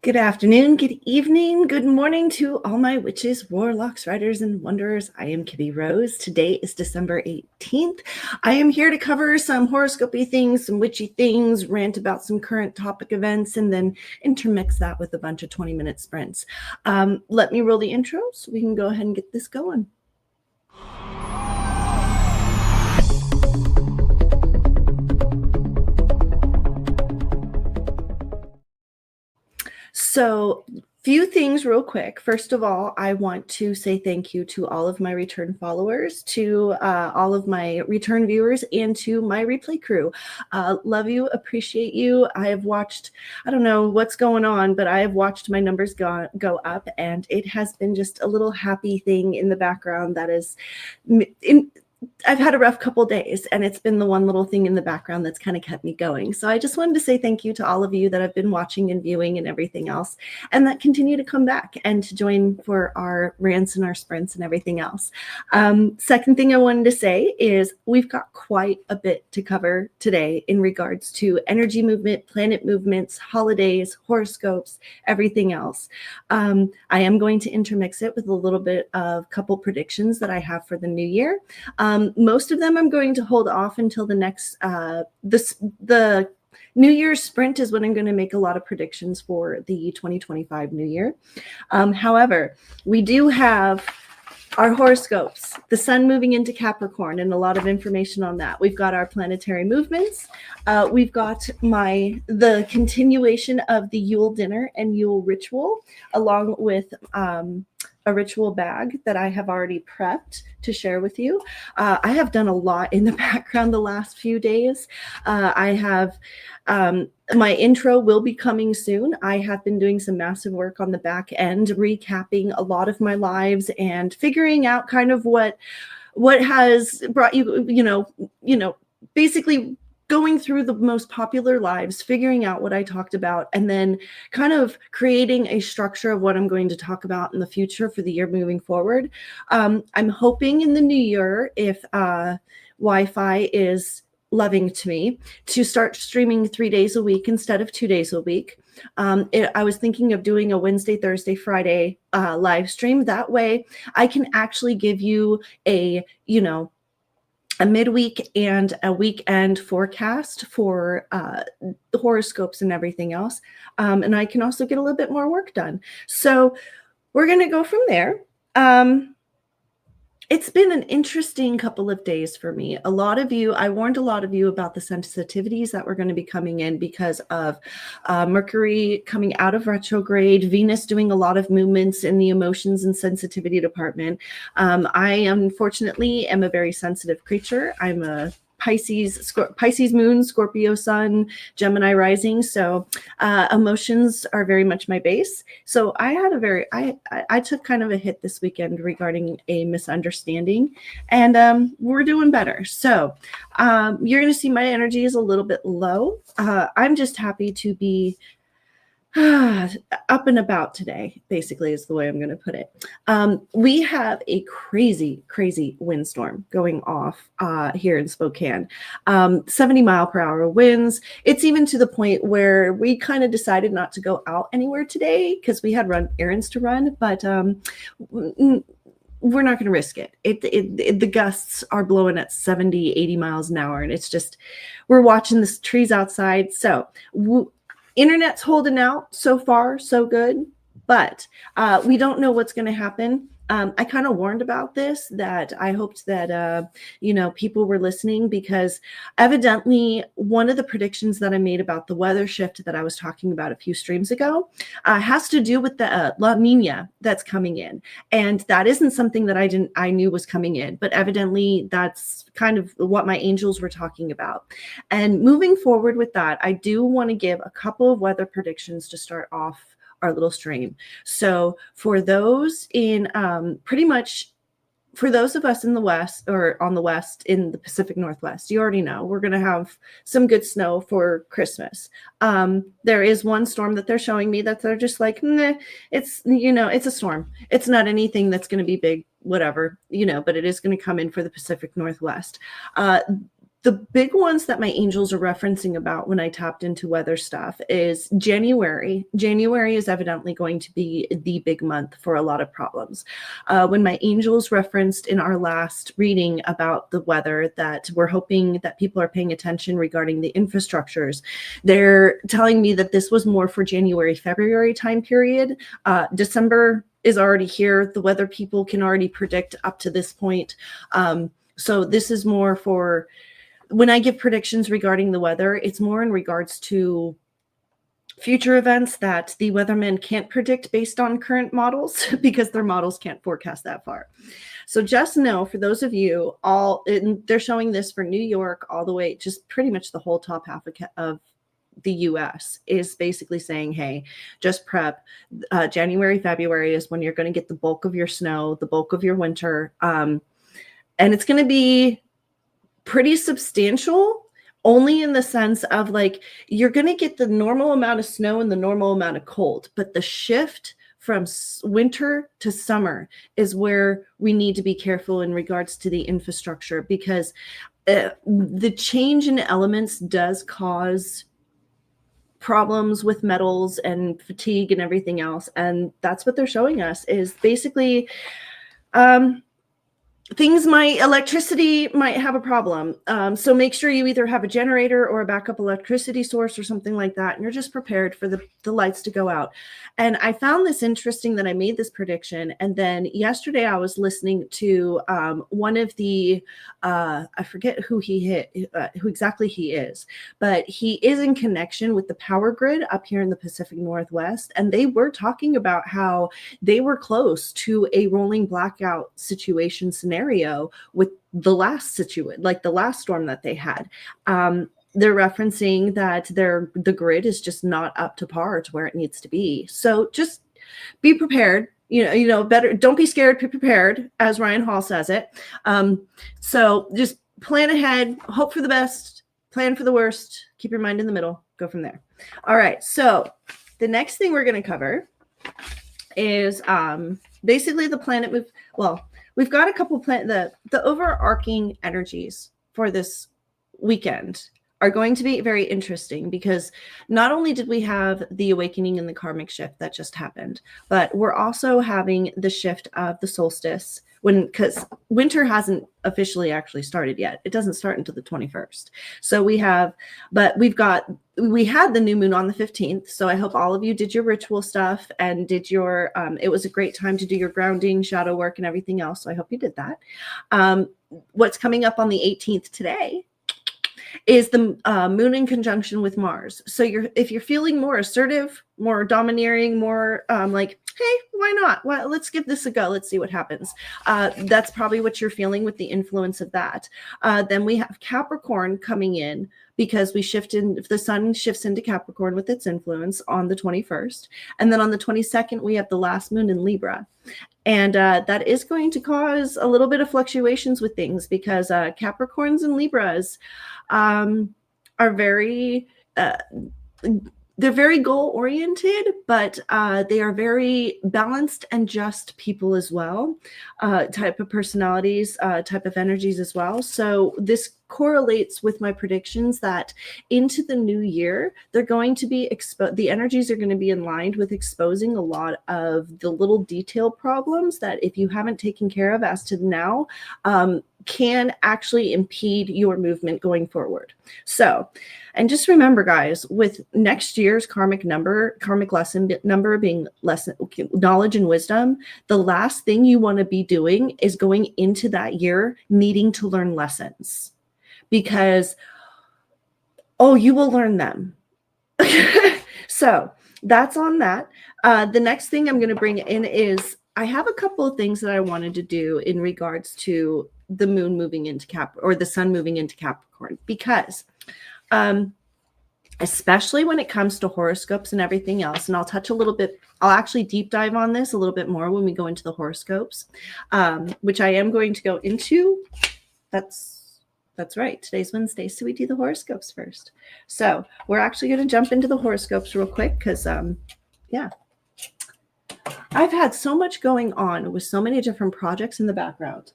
Good afternoon, good evening, good morning to all my witches, warlocks, writers, and wanderers. I am KibbyRose. Today is December 18th. I am here to cover some horoscopy things, some witchy things, rant about some current topic events, and then intermix that with a bunch of 20-minute sprints. Let me roll the intro so we can go ahead and get this going. So, few things real quick. First of all, I want to say thank you to all of my return followers, to all of my return viewers, and to my replay crew. Love you, appreciate you. I have watched, I don't know what's going on, but I have watched my numbers go up, and it has been just a little happy thing in the background that is I've had a rough couple days, and it's been the one little thing in the background that's kind of kept me going. So I just wanted to say thank you to all of you that have been watching and viewing and everything else, and that continue to come back and to join for our rants and our sprints and everything else. Second thing I wanted to say is we've got quite a bit to cover today in regards to energy movement, planet movements, holidays, horoscopes, everything else. I am going to intermix it with a little bit of couple predictions that I have for the new year. Most of them I'm going to hold off until the next, the New Year's sprint is when I'm going to make a lot of predictions for the 2025 New Year. However, we do have our horoscopes, the sun moving into Capricorn, and a lot of information on that. We've got our planetary movements. We've got the continuation of the Yule dinner and Yule ritual, along with a ritual bag that I have already prepped to share with you. I have done a lot in the background the last few days. I have my intro will be coming soon. I have been doing some massive work on the back end, recapping a lot of my lives and figuring out kind of what has brought you, basically going through the most popular lives, figuring out what I talked about, and then kind of creating a structure of what I'm going to talk about in the future for the year moving forward. I'm hoping in the new year, if Wi-Fi is loving to me, to start streaming 3 days a week instead of 2 days a week. I was thinking of doing a Wednesday, Thursday, Friday live stream. That way I can actually give you a midweek and a weekend forecast for the horoscopes and everything else. And I can also get a little bit more work done. So we're going to go from there. It's been an interesting couple of days for me. I warned a lot of you about the sensitivities that were going to be coming in because of Mercury coming out of retrograde, Venus doing a lot of movements in the emotions and sensitivity department. I unfortunately am a very sensitive creature. I'm a Pisces moon, Scorpio sun, Gemini rising. So emotions are very much my base. So I took kind of a hit this weekend regarding a misunderstanding, and we're doing better. So you're going to see my energy is a little bit low. I'm just happy to be up and about today, basically, is the way I'm going to put it. We have a crazy windstorm going off here in Spokane. 70-mile-per-hour winds. It's even to the point where we kind of decided not to go out anywhere today because we had errands to run, but we're not going to risk it. The gusts are blowing at 70, 80 miles an hour, and it's just, we're watching the trees outside. So internet's holding out so far, so good, but we don't know what's going to happen. I kind of warned about this, that I hoped that, people were listening, because evidently one of the predictions that I made about the weather shift that I was talking about a few streams ago has to do with the La Nina that's coming in. And that isn't something that I knew was coming in, but evidently that's kind of what my angels were talking about. And moving forward with that, I do want to give a couple of weather predictions to start off our little stream. So for those in for those of us in the West, or on the West in the Pacific Northwest, you already know we're going to have some good snow for Christmas. There is one storm that they're showing me that they're just like, nah, it's a storm. It's not anything that's going to be big, whatever, but it is going to come in for the Pacific Northwest. the big ones that my angels are referencing about when I tapped into weather stuff is January. January is evidently going to be the big month for a lot of problems. When my angels referenced in our last reading about the weather that we're hoping that people are paying attention regarding the infrastructures, they're telling me that this was more for January, February time period. December is already here. The weather people can already predict up to this point. So this is more for, when I give predictions regarding the weather, it's more in regards to future events that the weathermen can't predict based on current models because their models can't forecast that far. So just know, for those of you all, they're showing this for New York all the way, just pretty much the whole top half of the US is basically saying, hey, just prep. January, February is when you're going to get the bulk of your snow, the bulk of your winter. And it's going to be pretty substantial, only in the sense of like, you're going to get the normal amount of snow and the normal amount of cold, but the shift from winter to summer is where we need to be careful in regards to the infrastructure, because the change in elements does cause problems with metals and fatigue and everything else. And that's what they're showing us, is basically electricity might have a problem. So make sure you either have a generator or a backup electricity source or something like that. And you're just prepared for the lights to go out. And I found this interesting that I made this prediction. And then yesterday I was listening to one of the, I forget who who exactly he is, but he is in connection with the power grid up here in the Pacific Northwest. And they were talking about how they were close to a rolling blackout situation scenario with the last like the last storm that they had. They're referencing that the grid is just not up to par to where it needs to be. So just be prepared. Better, don't be scared, be prepared, as Ryan Hall says it. So just plan ahead, hope for the best, plan for the worst, keep your mind in the middle, go from there. All right, so the next thing we're going to cover is basically the planet we've got a couple the overarching energies for this weekend are going to be very interesting, because not only did we have the awakening and the karmic shift that just happened, but we're also having the shift of the solstice, because winter hasn't officially actually started yet. It doesn't start until the 21st. So we had the new moon on the 15th. So I hope all of you did your ritual stuff and did your, it was a great time to do your grounding, shadow work, and everything else. So I hope you did that. What's coming up on the 18th today is the moon in conjunction with Mars. So if you're feeling more assertive, more domineering, more like, hey, why not? Well, let's give this a go. Let's see what happens. That's probably what you're feeling with the influence of that. Then we have Capricorn coming in, because the sun shifts into Capricorn with its influence on the 21st. And then on the 22nd, we have the last moon in Libra. And that is going to cause a little bit of fluctuations with things, because Capricorns and Libras are very, they're very goal oriented, but they are very balanced and just people as well, type of personalities, type of energies as well. So this correlates with my predictions that into the new year, they're going to be the energies are going to be in line with exposing a lot of the little detail problems that, if you haven't taken care of as to now, can actually impede your movement going forward. So, and just remember, guys, with next year's karmic lesson number being knowledge and wisdom, the last thing you want to be doing is going into that year needing to learn lessons, because, you will learn them. So that's on that. The next thing I'm going to bring in is, I have a couple of things that I wanted to do in regards to the moon moving into or the sun moving into Capricorn, because especially when it comes to horoscopes and everything else, and I'll touch a little bit, I'll actually deep dive on this a little bit more when we go into the horoscopes, which I am going to go into. That's right. Today's Wednesday, so we do the horoscopes first. So we're actually going to jump into the horoscopes real quick, because yeah, I've had so much going on with so many different projects in the background.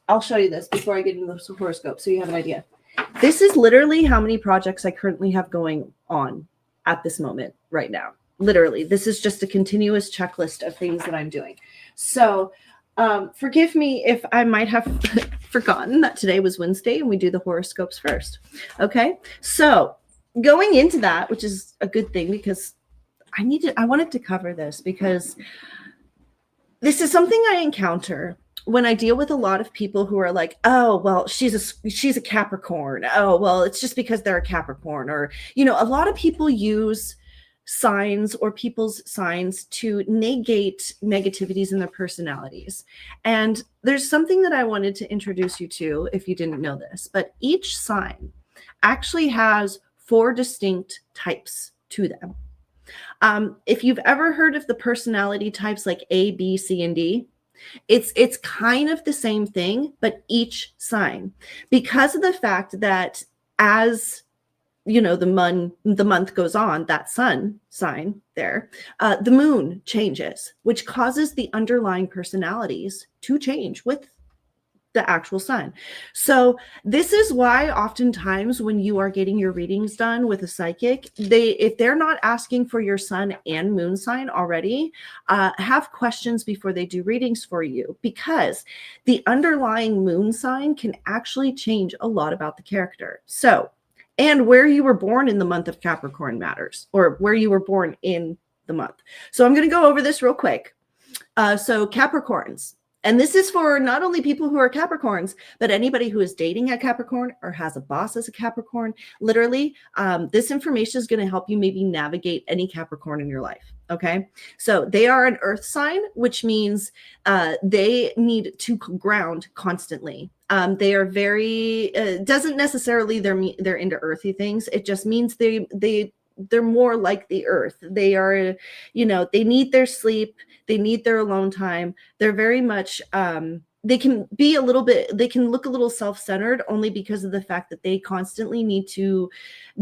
I'll show you this before I get into the horoscope so you have an idea. This is literally how many projects I currently have going on at this moment right now. Literally, this is just a continuous checklist of things that I'm doing. So forgive me if I might have forgotten that today was Wednesday and we do the horoscopes first. Okay, so going into that, which is a good thing because I wanted to cover this because this is something I encounter when I deal with a lot of people who are like, oh, well, she's a Capricorn. Oh, well, it's just because they're a Capricorn. Or, you know, a lot of people use signs or people's signs to negate negativities in their personalities. And there's something that I wanted to introduce you to if you didn't know this, but each sign actually has 4 distinct types to them. If you've ever heard of the personality types like A, B, C, and D, it's kind of the same thing, but each sign, because of the fact that as you know, the month goes on, that sun sign there, the moon changes, which causes the underlying personalities to change with the actual sun. So this is why oftentimes when you are getting your readings done with a psychic, if they're not asking for your sun and moon sign already, have questions before they do readings for you, because the underlying moon sign can actually change a lot about the character. So, and where you were born in the month of Capricorn matters, or where you were born in the month. So I'm going to go over this real quick. So Capricorns. And this is for not only people who are Capricorns, but anybody who is dating a Capricorn or has a boss as a Capricorn. Literally, this information is going to help you maybe navigate any Capricorn in your life. Okay. So they are an earth sign, which means they need to ground constantly. They are very, doesn't necessarily they're into earthy things. It just means they're more like the earth. They are, you know, they need their sleep. They need their alone time. They're very much, they can be a little bit, they can look a little self-centered only because of the fact that they constantly need to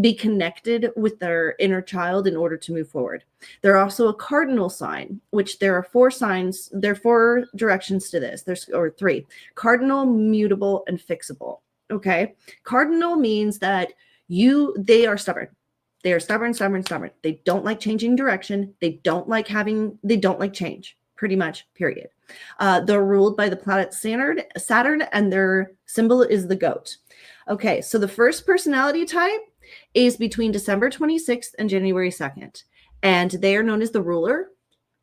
be connected with their inner child in order to move forward. They're also a cardinal sign, which there are 4 signs. There are 4 directions to this. Or 3: cardinal, mutable, and fixable. Okay. Cardinal means that they are stubborn. They are stubborn. They don't like changing direction. They don't like change, pretty much, period. They're ruled by the planet Saturn, and their symbol is the goat. Okay, so the first personality type is between December 26th and January 2nd, and they are known as the ruler.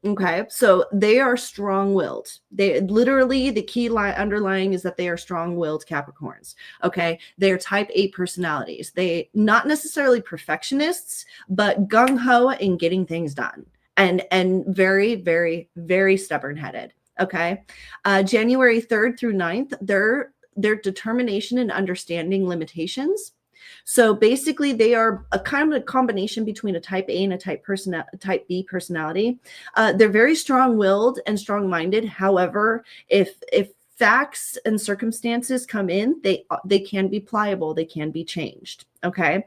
Okay, so they are strong-willed. They literally, the key underlying is that they are strong-willed Capricorns. Okay, they are type A personalities. They not necessarily perfectionists, but gung-ho in getting things done, and very, very, very stubborn-headed. Okay, January 3rd through 9th, their determination and understanding limitations. So basically, they are a kind of a combination between a type A and a type B personality. They're very strong-willed and strong-minded. However, if facts and circumstances come in, they can be pliable. They can be changed. Okay.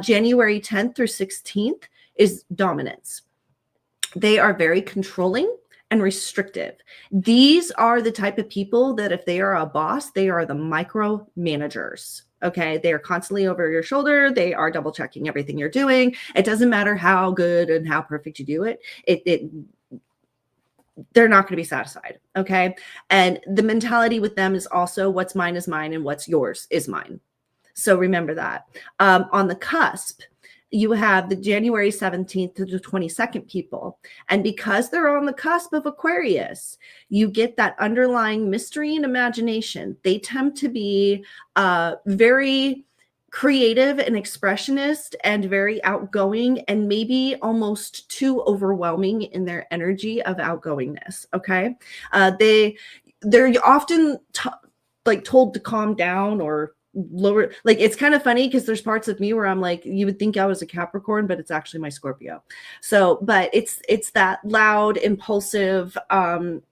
January 10th through 16th is dominance. They are very controlling and restrictive. These are the type of people that if they are a boss, they are the micromanagers. Okay, they are constantly over your shoulder. They are double checking everything you're doing. It doesn't matter how good and how perfect you do it. They're not going to be satisfied. Okay, and the mentality with them is also what's mine is mine and what's yours is mine. So remember that. On the cusp, you have the January 17th to the 22nd people. And because they're on the cusp of Aquarius, you get that underlying mystery and imagination. They tend to be very creative and expressionist and very outgoing, and maybe almost too overwhelming in their energy of outgoingness. Okay. They're often told to calm down or lower. Like, it's kind of funny because there's parts of me where I'm like, you would think I was a Capricorn, but it's actually my Scorpio. So, but it's that loud, impulsive, calm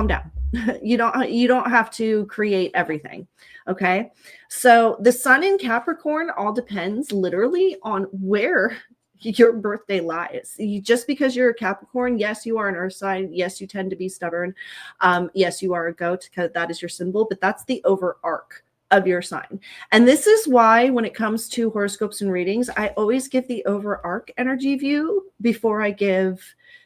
down. You don't have to create everything. Okay. So the sun in Capricorn all depends literally on where your birthday lies. Just because you're a Capricorn, yes, you are an earth sign. Yes, you tend to be stubborn. Yes, you are a goat because that is your symbol, but that's the over arc of your sign. And this is why when it comes to horoscopes and readings, I always give the overarch energy view before I give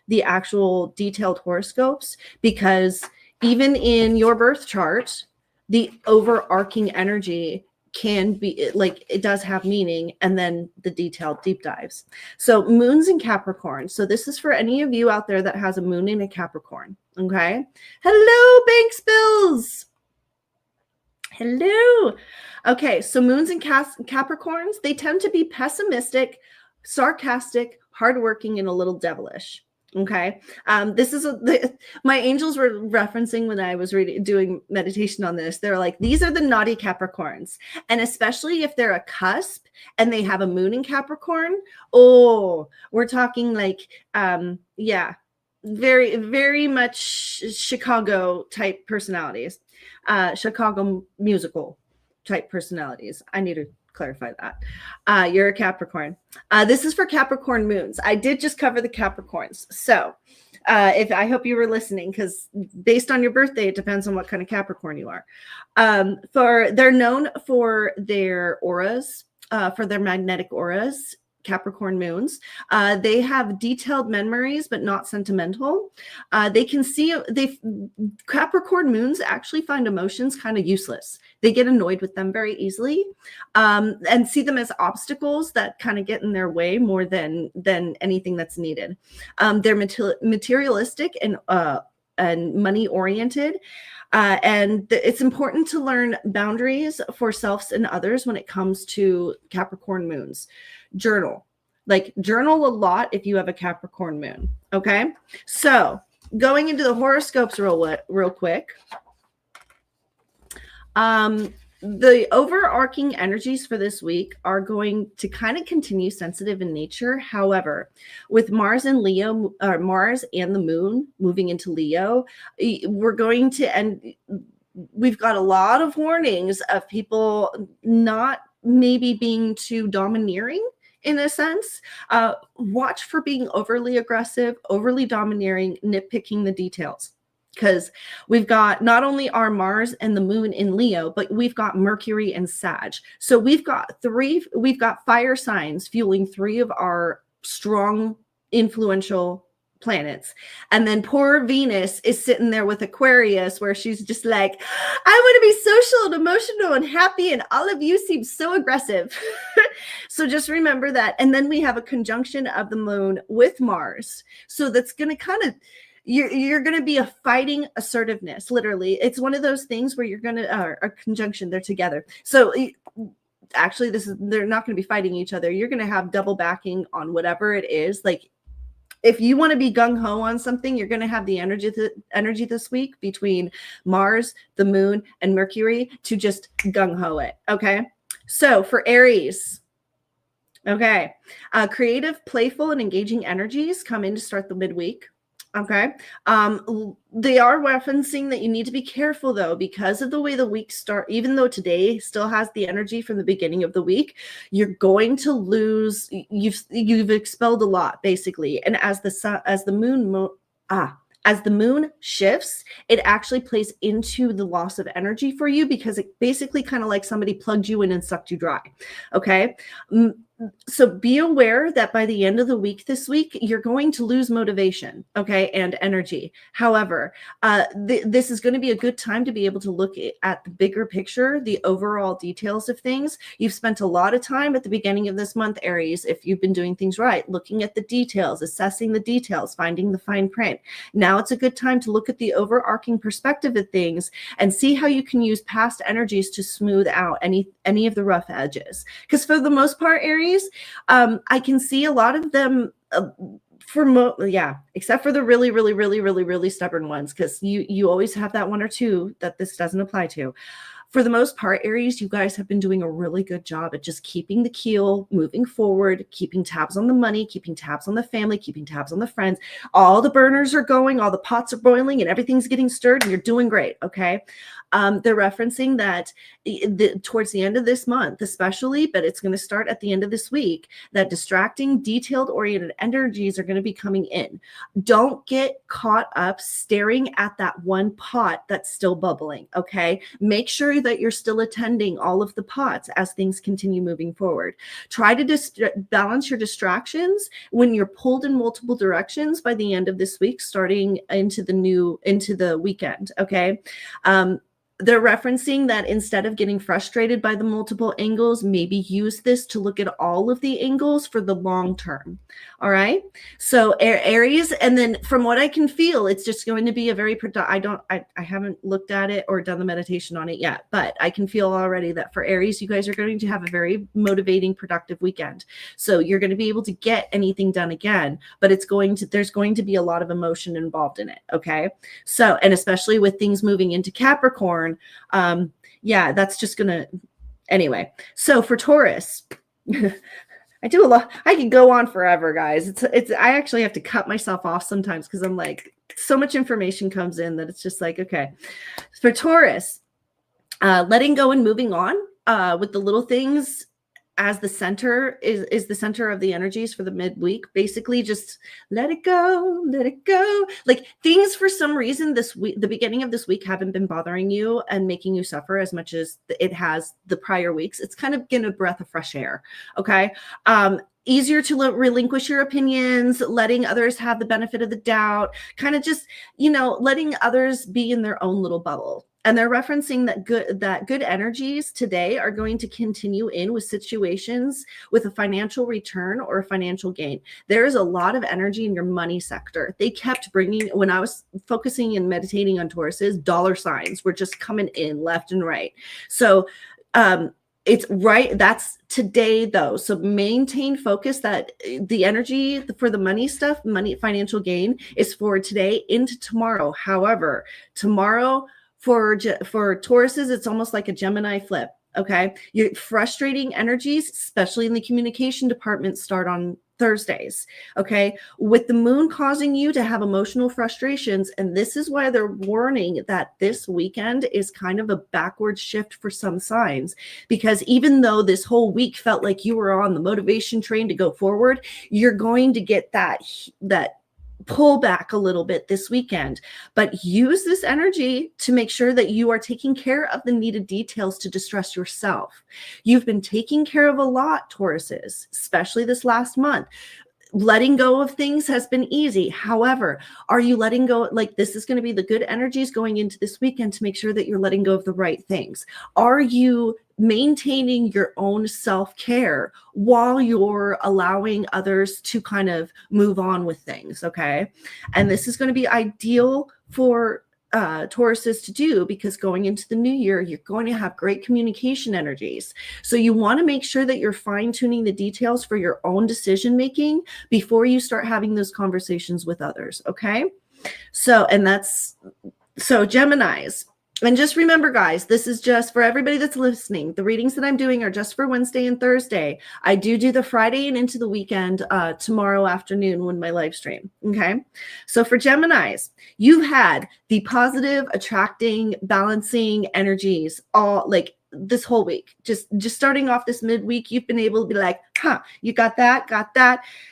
the actual detailed horoscopes, because even in your birth chart, the overarching energy can be like, it does have meaning, and then the detailed deep dives. So moons in Capricorn. So this is for any of you out there that has a moon in a Capricorn. Okay. Hello, Banks Bills. Hello. Okay. So moons in Capricorns, they tend to be pessimistic, sarcastic, hardworking, and a little devilish. Okay. This is my angels were referencing when I was doing meditation on this. They're like, these are the naughty Capricorns. And especially if they're a cusp and they have a moon in Capricorn. Oh, we're talking like, yeah, very, very much Chicago type personalities, Chicago musical type personalities. I need to clarify that. You're a Capricorn. This is for Capricorn moons. I did just cover the Capricorns. So if I hope you were listening, because based on your birthday, it depends on what kind of Capricorn you are. They're known for their auras, for their magnetic auras. Capricorn moons. They have detailed memories, but not sentimental. They can see, Capricorn moons actually find emotions kind of useless. They get annoyed with them very easily, and see them as obstacles that kind of get in their way more than anything that's needed. They're materialistic and money oriented. And it's important to learn boundaries for selves and others when it comes to Capricorn moons. Journal a lot if you have a Capricorn moon. Okay. So going into the horoscopes real quick. The overarching energies for this week are going to kind of continue sensitive in nature. However, with Mars and Leo, or Mars and the moon moving into Leo, we're going to end. We've got a lot of warnings of people not maybe being too domineering in a sense. Watch for being overly aggressive, overly domineering, nitpicking the details. Because we've got not only our Mars and the moon in Leo, but we've got Mercury and Sag. So we've got fire signs fueling 3 of our strong, influential planets. And then poor Venus is sitting there with Aquarius, where she's just like, I want to be social and emotional and happy, and all of you seem so aggressive. So just remember that. And then we have a conjunction of the moon with Mars. So that's going to kind of, you're going to be a fighting assertiveness. Literally, it's one of those things where you're going to a conjunction. They're together. So actually, they're not going to be fighting each other. You're going to have double backing on whatever it is. Like if you want to be gung ho on something, you're going to have the energy this week between Mars, the moon, and Mercury to just gung ho it. Okay. So for Aries. Okay. Creative, playful, and engaging energies come in to start the midweek. Okay. They are referencing that you need to be careful though, because of the way the week start, even though today still has the energy from the beginning of the week, you're going to lose, you've expelled a lot basically. And as the moon shifts, it actually plays into the loss of energy for you, because it basically kind of like somebody plugged you in and sucked you dry. Okay. So be aware that by the end of the week this week, you're going to lose motivation, okay, and energy. However, this is going to be a good time to be able to look at the bigger picture, the overall details of things. You've spent a lot of time at the beginning of this month, Aries, if you've been doing things right, looking at the details, assessing the details, finding the fine print. Now it's a good time to look at the overarching perspective of things and see how you can use past energies to smooth out any of the rough edges. Because for the most part, Aries, I can see a lot of them except for the really, really, really, really, really stubborn ones, because you always have that one or two that this doesn't apply to. For the most part, Aries, you guys have been doing a really good job at just keeping the keel, moving forward, keeping tabs on the money, keeping tabs on the family, keeping tabs on the friends. All the burners are going, all the pots are boiling, and everything's getting stirred, and you're doing great, okay? They're referencing that towards the end of this month, especially, but it's going to start at the end of this week, that distracting, detailed-oriented energies are going to be coming in. Don't get caught up staring at that one pot that's still bubbling, okay? Make sure that you're still attending all of the pots as things continue moving forward. Try to balance your distractions when you're pulled in multiple directions by the end of this week, starting into the weekend, okay? They're referencing that instead of getting frustrated by the multiple angles, maybe use this to look at all of the angles for the long term. All right. So Aries, and then from what I can feel, it's just going to be a very I haven't looked at it or done the meditation on it yet, but I can feel already that for Aries, you guys are going to have a very motivating, productive weekend. So you're going to be able to get anything done again, but there's going to be a lot of emotion involved in it. Okay. So, and especially with things moving into Capricorn, yeah, that's just gonna, anyway. So for Taurus, I do a lot. I can go on forever, guys. I actually have to cut myself off sometimes because I'm like, so much information comes in that it's just like, okay. For Taurus, letting go and moving on with the little things as the center is the center of the energies for the midweek. Basically just let it go. Like things for some reason this week, the beginning of this week, haven't been bothering you and making you suffer as much as it has the prior weeks. It's kind of getting a breath of fresh air. Okay. Easier to relinquish your opinions, letting others have the benefit of the doubt, kind of just, letting others be in their own little bubble. And they're referencing that good energies today are going to continue in with situations with a financial return or a financial gain. There is a lot of energy in your money sector. They kept bringing, when I was focusing and meditating on Tauruses, dollar signs were just coming in left and right. So, it's right. That's today though. So maintain focus that the energy for the money stuff, financial gain is for today into tomorrow. However, tomorrow for Tauruses, it's almost like a Gemini flip. Okay. Your frustrating energies, especially in the communication department, start on Thursdays. Okay. With the moon causing you to have emotional frustrations. And this is why they're warning that this weekend is kind of a backward shift for some signs, because even though this whole week felt like you were on the motivation train to go forward, you're going to get that pull back a little bit this weekend, but use this energy to make sure that you are taking care of the needed details to distress yourself. You've been taking care of a lot, Tauruses, especially this last month. Letting go of things has been easy. However, are you letting go? Like, this is going to be the good energies going into this weekend to make sure that you're letting go of the right things. Are you maintaining your own self-care while you're allowing others to kind of move on with things? Okay. And this is going to be ideal for Tauruses to do, because going into the new year, you're going to have great communication energies. So you want to make sure that you're fine-tuning the details for your own decision-making before you start having those conversations with others. Okay. So Geminis. And just remember, guys, this is just for everybody that's listening. The readings that I'm doing are just for Wednesday and Thursday. I do the Friday and into the weekend tomorrow afternoon when my live stream. Okay. So for Geminis, you've had the positive, attracting, balancing energies all like this whole week. Just starting off this midweek, you've been able to be like, you got that.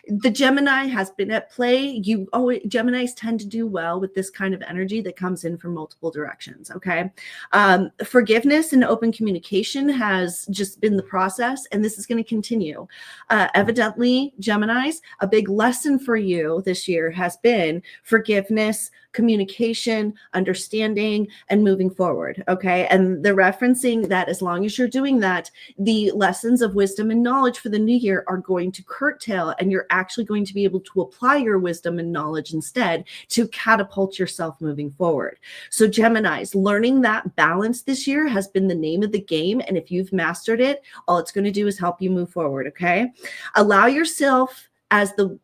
The Gemini has been at play. Geminis tend to do well with this kind of energy that comes in from multiple directions. Okay. Forgiveness and open communication has just been the process, and this is going to continue. Evidently, Geminis, a big lesson for you this year has been forgiveness, communication, understanding, and moving forward. Okay. And they're referencing that as long as you're doing that, the lessons of wisdom and knowledge for the new year are going to curtail, and you're actually going to be able to apply your wisdom and knowledge instead to catapult yourself moving forward. So Geminis, learning that balance this year has been the name of the game. And if you've mastered it, all it's going to do is help you move forward. Okay. Allow yourself, as the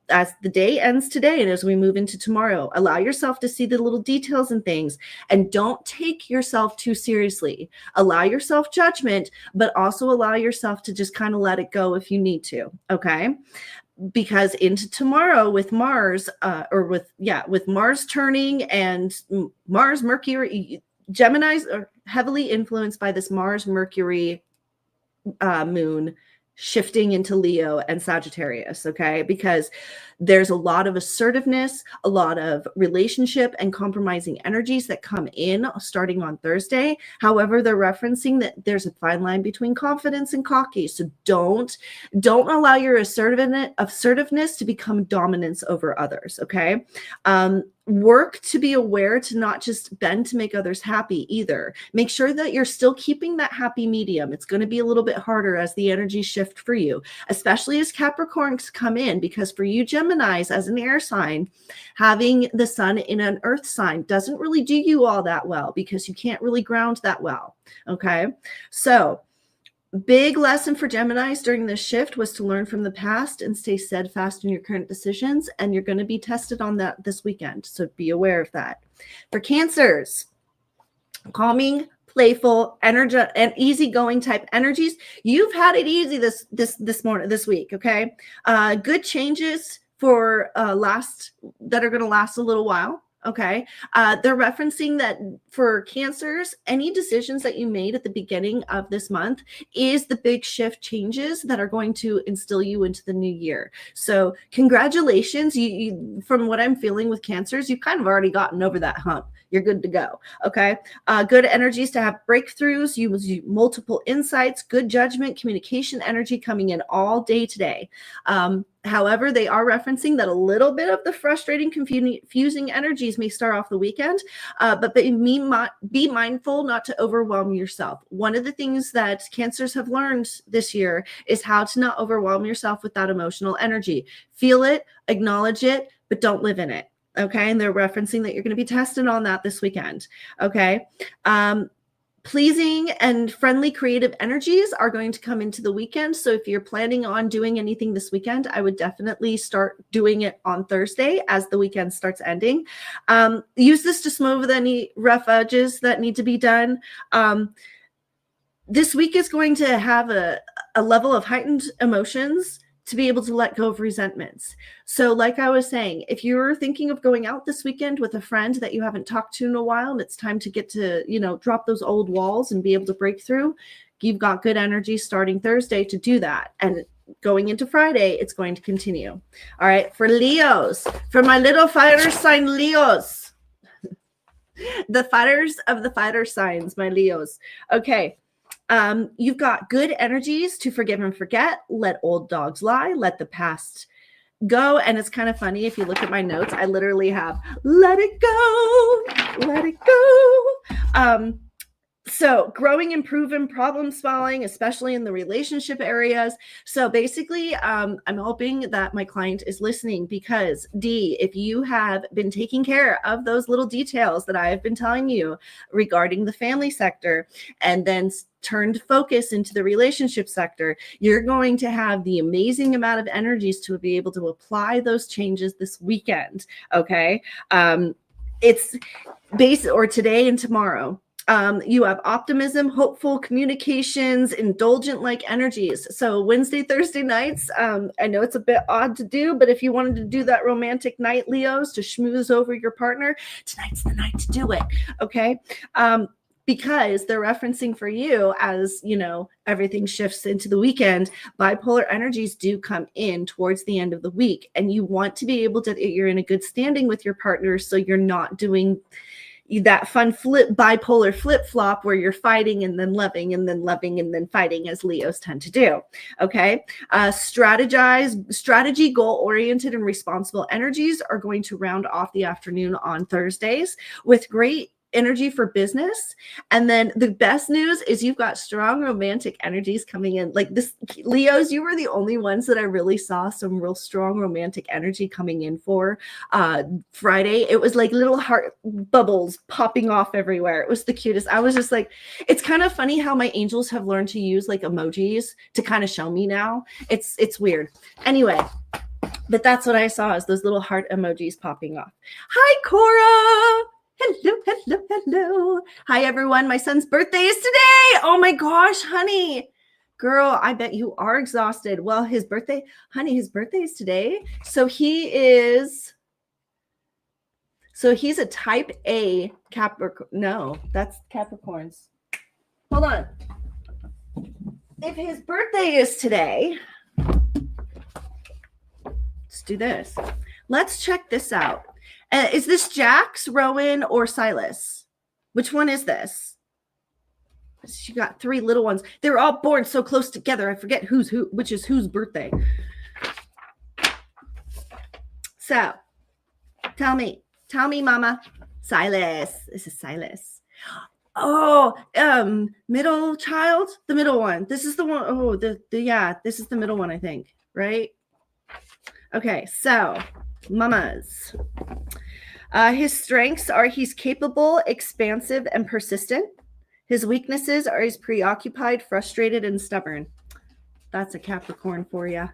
day ends today and as we move into tomorrow, allow yourself to see the little details and things, and don't take yourself too seriously. Allow yourself judgment, but also allow yourself to just kind of let it go if you need to. Okay. Because into tomorrow with Mars, with Mars turning and Mars, Mercury, Geminis are heavily influenced by this Mars-Mercury moon shifting into Leo and Sagittarius, okay? Because there's a lot of assertiveness, a lot of relationship and compromising energies that come in starting on Thursday. However, they're referencing that there's a fine line between confidence and cocky. So don't allow your assertiveness to become dominance over others, okay? Work to be aware to not just bend to make others happy either. Make sure that you're still keeping that happy medium. It's going to be a little bit harder as the energy shift for you, especially as Capricorns come in, because for you Geminis as an air sign, having the sun in an earth sign doesn't really do you all that well because you can't really ground that well. Okay. So big lesson for Geminis during this shift was to learn from the past and stay steadfast in your current decisions. And you're going to be tested on that this weekend. So be aware of that. For Cancers, calming, playful, energy, and easygoing type energies. You've had it easy this week. Okay. Good changes for that are going to last a little while. Okay. They're referencing that for Cancers, any decisions that you made at the beginning of this month is the big shift changes that are going to instill you into the new year. So congratulations. You from what I'm feeling with Cancers, you've kind of already gotten over that hump. You're good to go. Okay. Good energies to have breakthroughs, use multiple insights, good judgment, communication energy coming in all day today. However, they are referencing that a little bit of the frustrating, confusing energies may start off the weekend, but be mindful not to overwhelm yourself. One of the things that Cancers have learned this year is how to not overwhelm yourself with that emotional energy. Feel it, acknowledge it, but don't live in it. Okay. And they're referencing that you're going to be tested on that this weekend. Okay. Pleasing and friendly creative energies are going to come into the weekend. So if you're planning on doing anything this weekend, I would definitely start doing it on Thursday as the weekend starts ending. Use this to smooth any rough edges that need to be done. This week is going to have a level of heightened emotions to be able to let go of resentments. So like I was saying, if you're thinking of going out this weekend with a friend that you haven't talked to in a while, and it's time to get to, drop those old walls and be able to break through, you've got good energy starting Thursday to do that. And going into Friday, it's going to continue. All right. For Leos, for my little fire sign Leos, the fighters of the fire signs, my Leos. Okay. You've got good energies to forgive and forget, let old dogs lie, let the past go. And it's kind of funny. If you look at my notes, I literally have, let it go, let it go. So growing, improving, problem solving, especially in the relationship areas. So basically, I'm hoping that my client is listening because D, if you have been taking care of those little details that I have been telling you regarding the family sector and then turned focus into the relationship sector, you're going to have the amazing amount of energies to be able to apply those changes this weekend. Okay. It's or today and tomorrow. You have optimism, hopeful communications, indulgent-like energies. So Wednesday, Thursday nights, I know it's a bit odd to do, but if you wanted to do that romantic night, Leos, to schmooze over your partner, tonight's the night to do it, okay? Because they're referencing for you as, everything shifts into the weekend, bipolar energies do come in towards the end of the week. And you want to be able to, you're in a good standing with your partner so you're not doing that fun bipolar flip-flop where you're fighting and then loving and then loving and then fighting, as Leos tend to do. Okay. Strategy, goal-oriented and responsible energies are going to round off the afternoon on Thursdays with great energy for business. And then the best news is you've got strong romantic energies coming in. Like this, Leos, you were the only ones that I really saw some real strong romantic energy coming in for Friday. It was like little heart bubbles popping off everywhere. It was the cutest. I was just like, it's kind of funny how my angels have learned to use like emojis to kind of show me now. It's weird. Anyway, but that's what I saw, is those little heart emojis popping off. Hi, Cora. Hello, hello, hello. Hi, everyone. My son's birthday is today. Oh, my gosh, honey. Girl, I bet you are exhausted. Well, his birthday is today. So he is So he's a type A Capricorn. No, that's Capricorns. Hold on. If his birthday is today, let's do this. Let's check this out. Is this Jax, Rowan, or Silas? Which one is this? She got 3 little ones. They were all born so close together. I forget who's who, which is whose birthday. So, tell me, Mama. Silas. This is Silas. Oh, middle child, the middle one. This is the one. Oh, yeah, this is the middle one, I think, right? Okay, so mamas. His strengths are he's capable, expansive, and persistent. His weaknesses are he's preoccupied, frustrated, and stubborn. That's a Capricorn for you.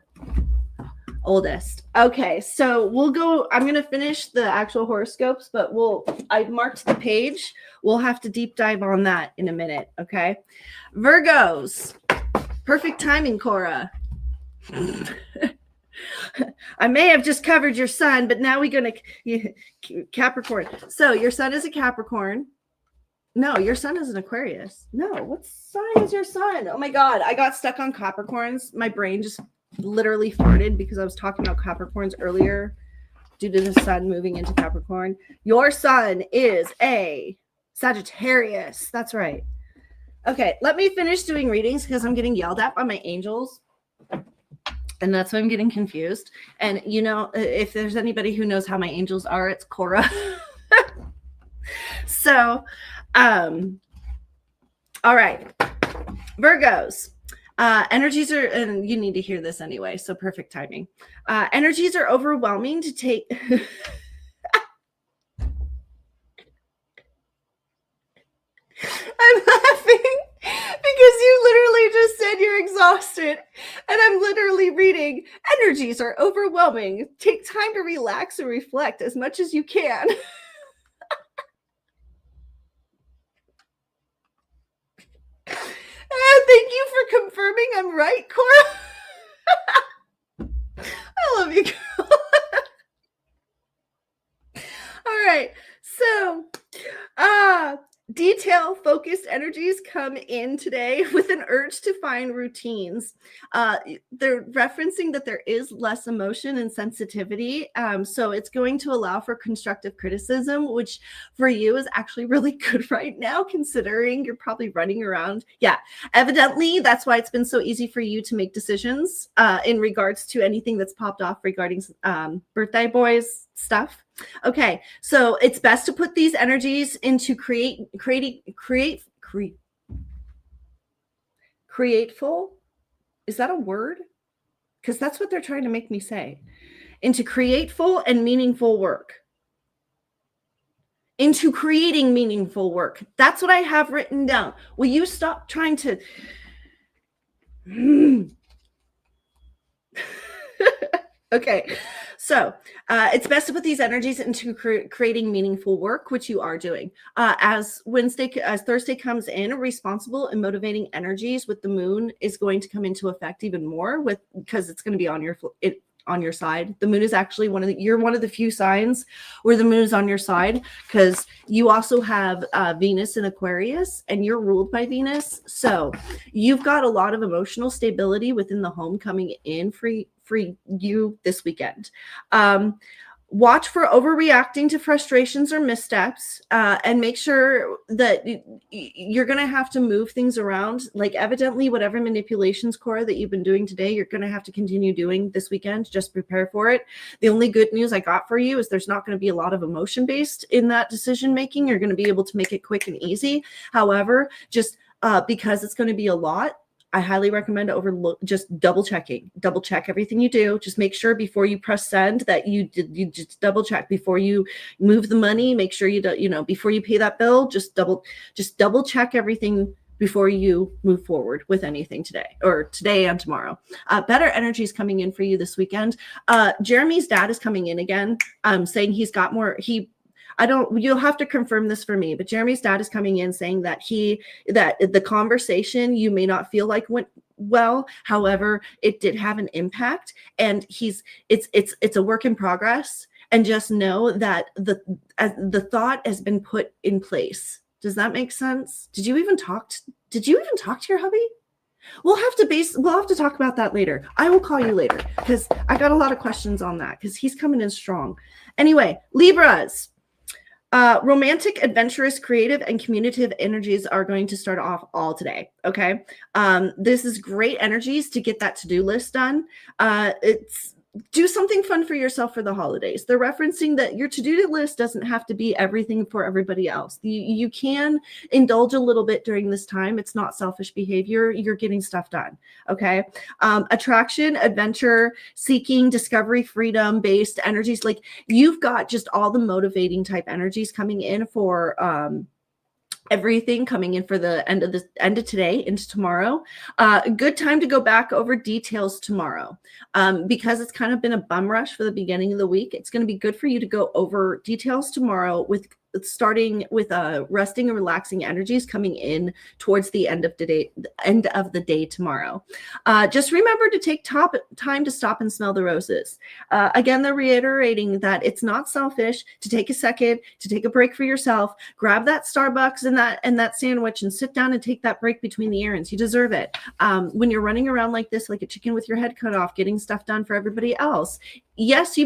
Oldest. Okay, so we'll go. I'm going to finish the actual horoscopes, but I marked the page. We'll have to deep dive on that in a minute, okay? Virgos. Perfect timing, Cora. I may have just covered your sun, but now we're going to Capricorn. So your sun is a Capricorn. No, your sun is an Aquarius. No, what sign is your sun? Oh my God, I got stuck on Capricorns. My brain just literally farted because I was talking about Capricorns earlier due to the sun moving into Capricorn. Your sun is a Sagittarius. That's right. Okay, let me finish doing readings because I'm getting yelled at by my angels. And that's why I'm getting confused. And you know, if there's anybody who knows how my angels are, it's Cora. So, all right, Virgos. Energies are, and you need to hear this anyway, so perfect timing. Energies are overwhelming to take. I'm laughing because you literally just said you're exhausted, and I'm literally reading, energies are overwhelming. Take time to relax and reflect as much as you can. Thank you for confirming I'm right, Cora. I love you, girl. All right. So, detail-focused energies come in today with an urge to find routines. They're referencing that there is less emotion and sensitivity. So it's going to allow for constructive criticism, which for you is actually really good right now, considering you're probably running around. Yeah, evidently, that's why it's been so easy for you to make decisions in regards to anything that's popped off regarding birthday boys stuff. Okay, so it's best to put these energies into createful. Is that a word? Because that's what they're trying to make me say. Into createful and meaningful work. Into creating meaningful work. That's what I have written down. Will you stop trying to... Okay, so it's best to put these energies into creating meaningful work, which you are doing. As Thursday comes in, responsible and motivating energies with the moon is going to come into effect even more because it's going to be on your side. The moon is actually you're one of the few signs where the moon is on your side, because you also have Venus in Aquarius and you're ruled by Venus. So you've got a lot of emotional stability within the home coming in for you this weekend. Watch for overreacting to frustrations or missteps, and make sure that you're going to have to move things around. Like evidently, whatever manipulations, Cora, that you've been doing today, you're going to have to continue doing this weekend. Just prepare for it. The only good news I got for you is there's not going to be a lot of emotion based in that decision making. You're going to be able to make it quick and easy. However, just because it's going to be a lot, I highly recommend just double check everything you do. Just make sure before you press send that you just double check before you move the money. Make sure before you pay that bill, just double check everything before you move forward with anything today and tomorrow. Better energy is coming in for you this weekend. Jeremy's dad is coming in again, saying he's got more. You'll have to confirm this for me, but Jeremy's dad is coming in saying that the conversation you may not feel like went well. However, it did have an impact, and it's a work in progress. and just know that the thought has been put in place. Does that make sense? Did you even talk to your hubby? We'll have to talk about that later. I will call you later because I got a lot of questions on that because he's coming in strong. Anyway, Libras. Romantic, adventurous, creative, and communicative energies are going to start off all today. Okay. This is great energies to get that to-do list done. Do something fun for yourself for the holidays. They're referencing that your to-do list doesn't have to be everything for everybody else. You can indulge a little bit during this time. It's not selfish behavior. You're getting stuff done. Okay. Attraction, adventure, seeking, discovery, freedom-based energies. Like you've got just all the motivating type energies coming in for everything coming in for the end of today into tomorrow. Good time to go back over details tomorrow. Because it's kind of been a bum rush for the beginning of the week. It's going to be good for you to go over details tomorrow with starting with resting and relaxing energies coming in towards the end of the day tomorrow. Just remember to take time to stop and smell the roses. Again, they're reiterating that it's not selfish to take a second to take a break for yourself. Grab that Starbucks and that sandwich and sit down and take that break between the errands. You deserve it. When you're running around like this, like a chicken with your head cut off, getting stuff done for everybody else. Yes,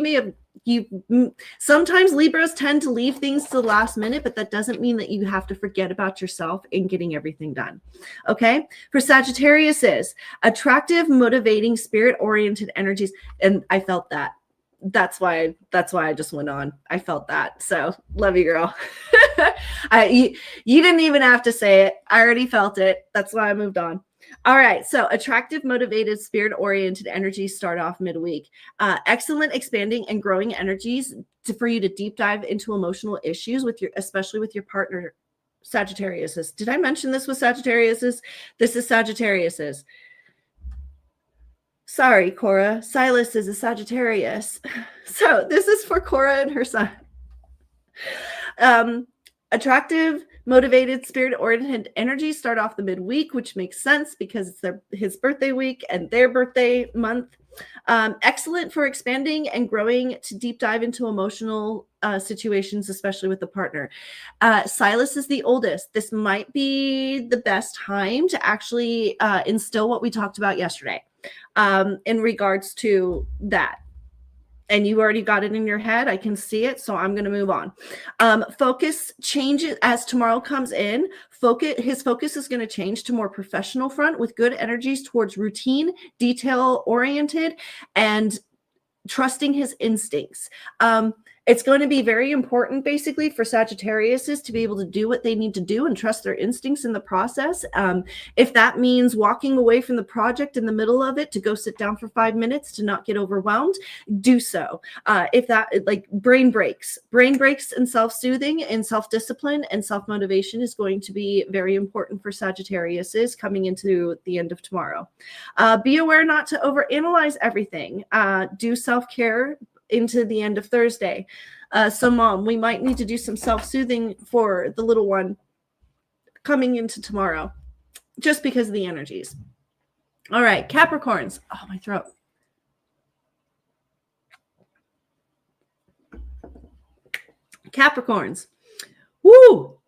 sometimes Libras tend to leave things to the last minute, but that doesn't mean that you have to forget about yourself in getting everything done. Okay. For Sagittarius is attractive, motivating, spirit-oriented energies. And I felt that. That's why I just went on. I felt that. So love you, girl. You didn't even have to say it. I already felt it. That's why I moved on. All right. So attractive, motivated, spirit-oriented energies start off midweek. Excellent, expanding, and growing energies for you to deep dive into emotional issues especially with your partner, Sagittarius. Did I mention this with Sagittarius? This is Sagittarius. Sorry, Cora. Silas is a Sagittarius. So this is for Cora and her son. Attractive, motivated, spirit-oriented energies start off the midweek, which makes sense because it's his birthday week and their birthday month. Excellent for expanding and growing to deep dive into emotional situations, especially with the partner. Silas is the oldest. This might be the best time to actually instill what we talked about yesterday in regards to that. And you already got it in your head. I can see it. So I'm going to move on. Focus changes as tomorrow comes in. His focus is going to change to more professional front with good energies towards routine, detail oriented, and trusting his instincts. It's going to be very important, basically, for Sagittariuses to be able to do what they need to do and trust their instincts in the process. If that means walking away from the project in the middle of it to go sit down for 5 minutes to not get overwhelmed, do so. If that, like brain breaks and self-soothing and self-discipline and self-motivation is going to be very important for Sagittariuses coming into the end of tomorrow. Be aware not to overanalyze everything. Do self-care into the end of Thursday. So Mom, we might need to do some self-soothing for the little one coming into tomorrow, just because of the energies. All right, Capricorns. Oh, my throat. Capricorns. Woo!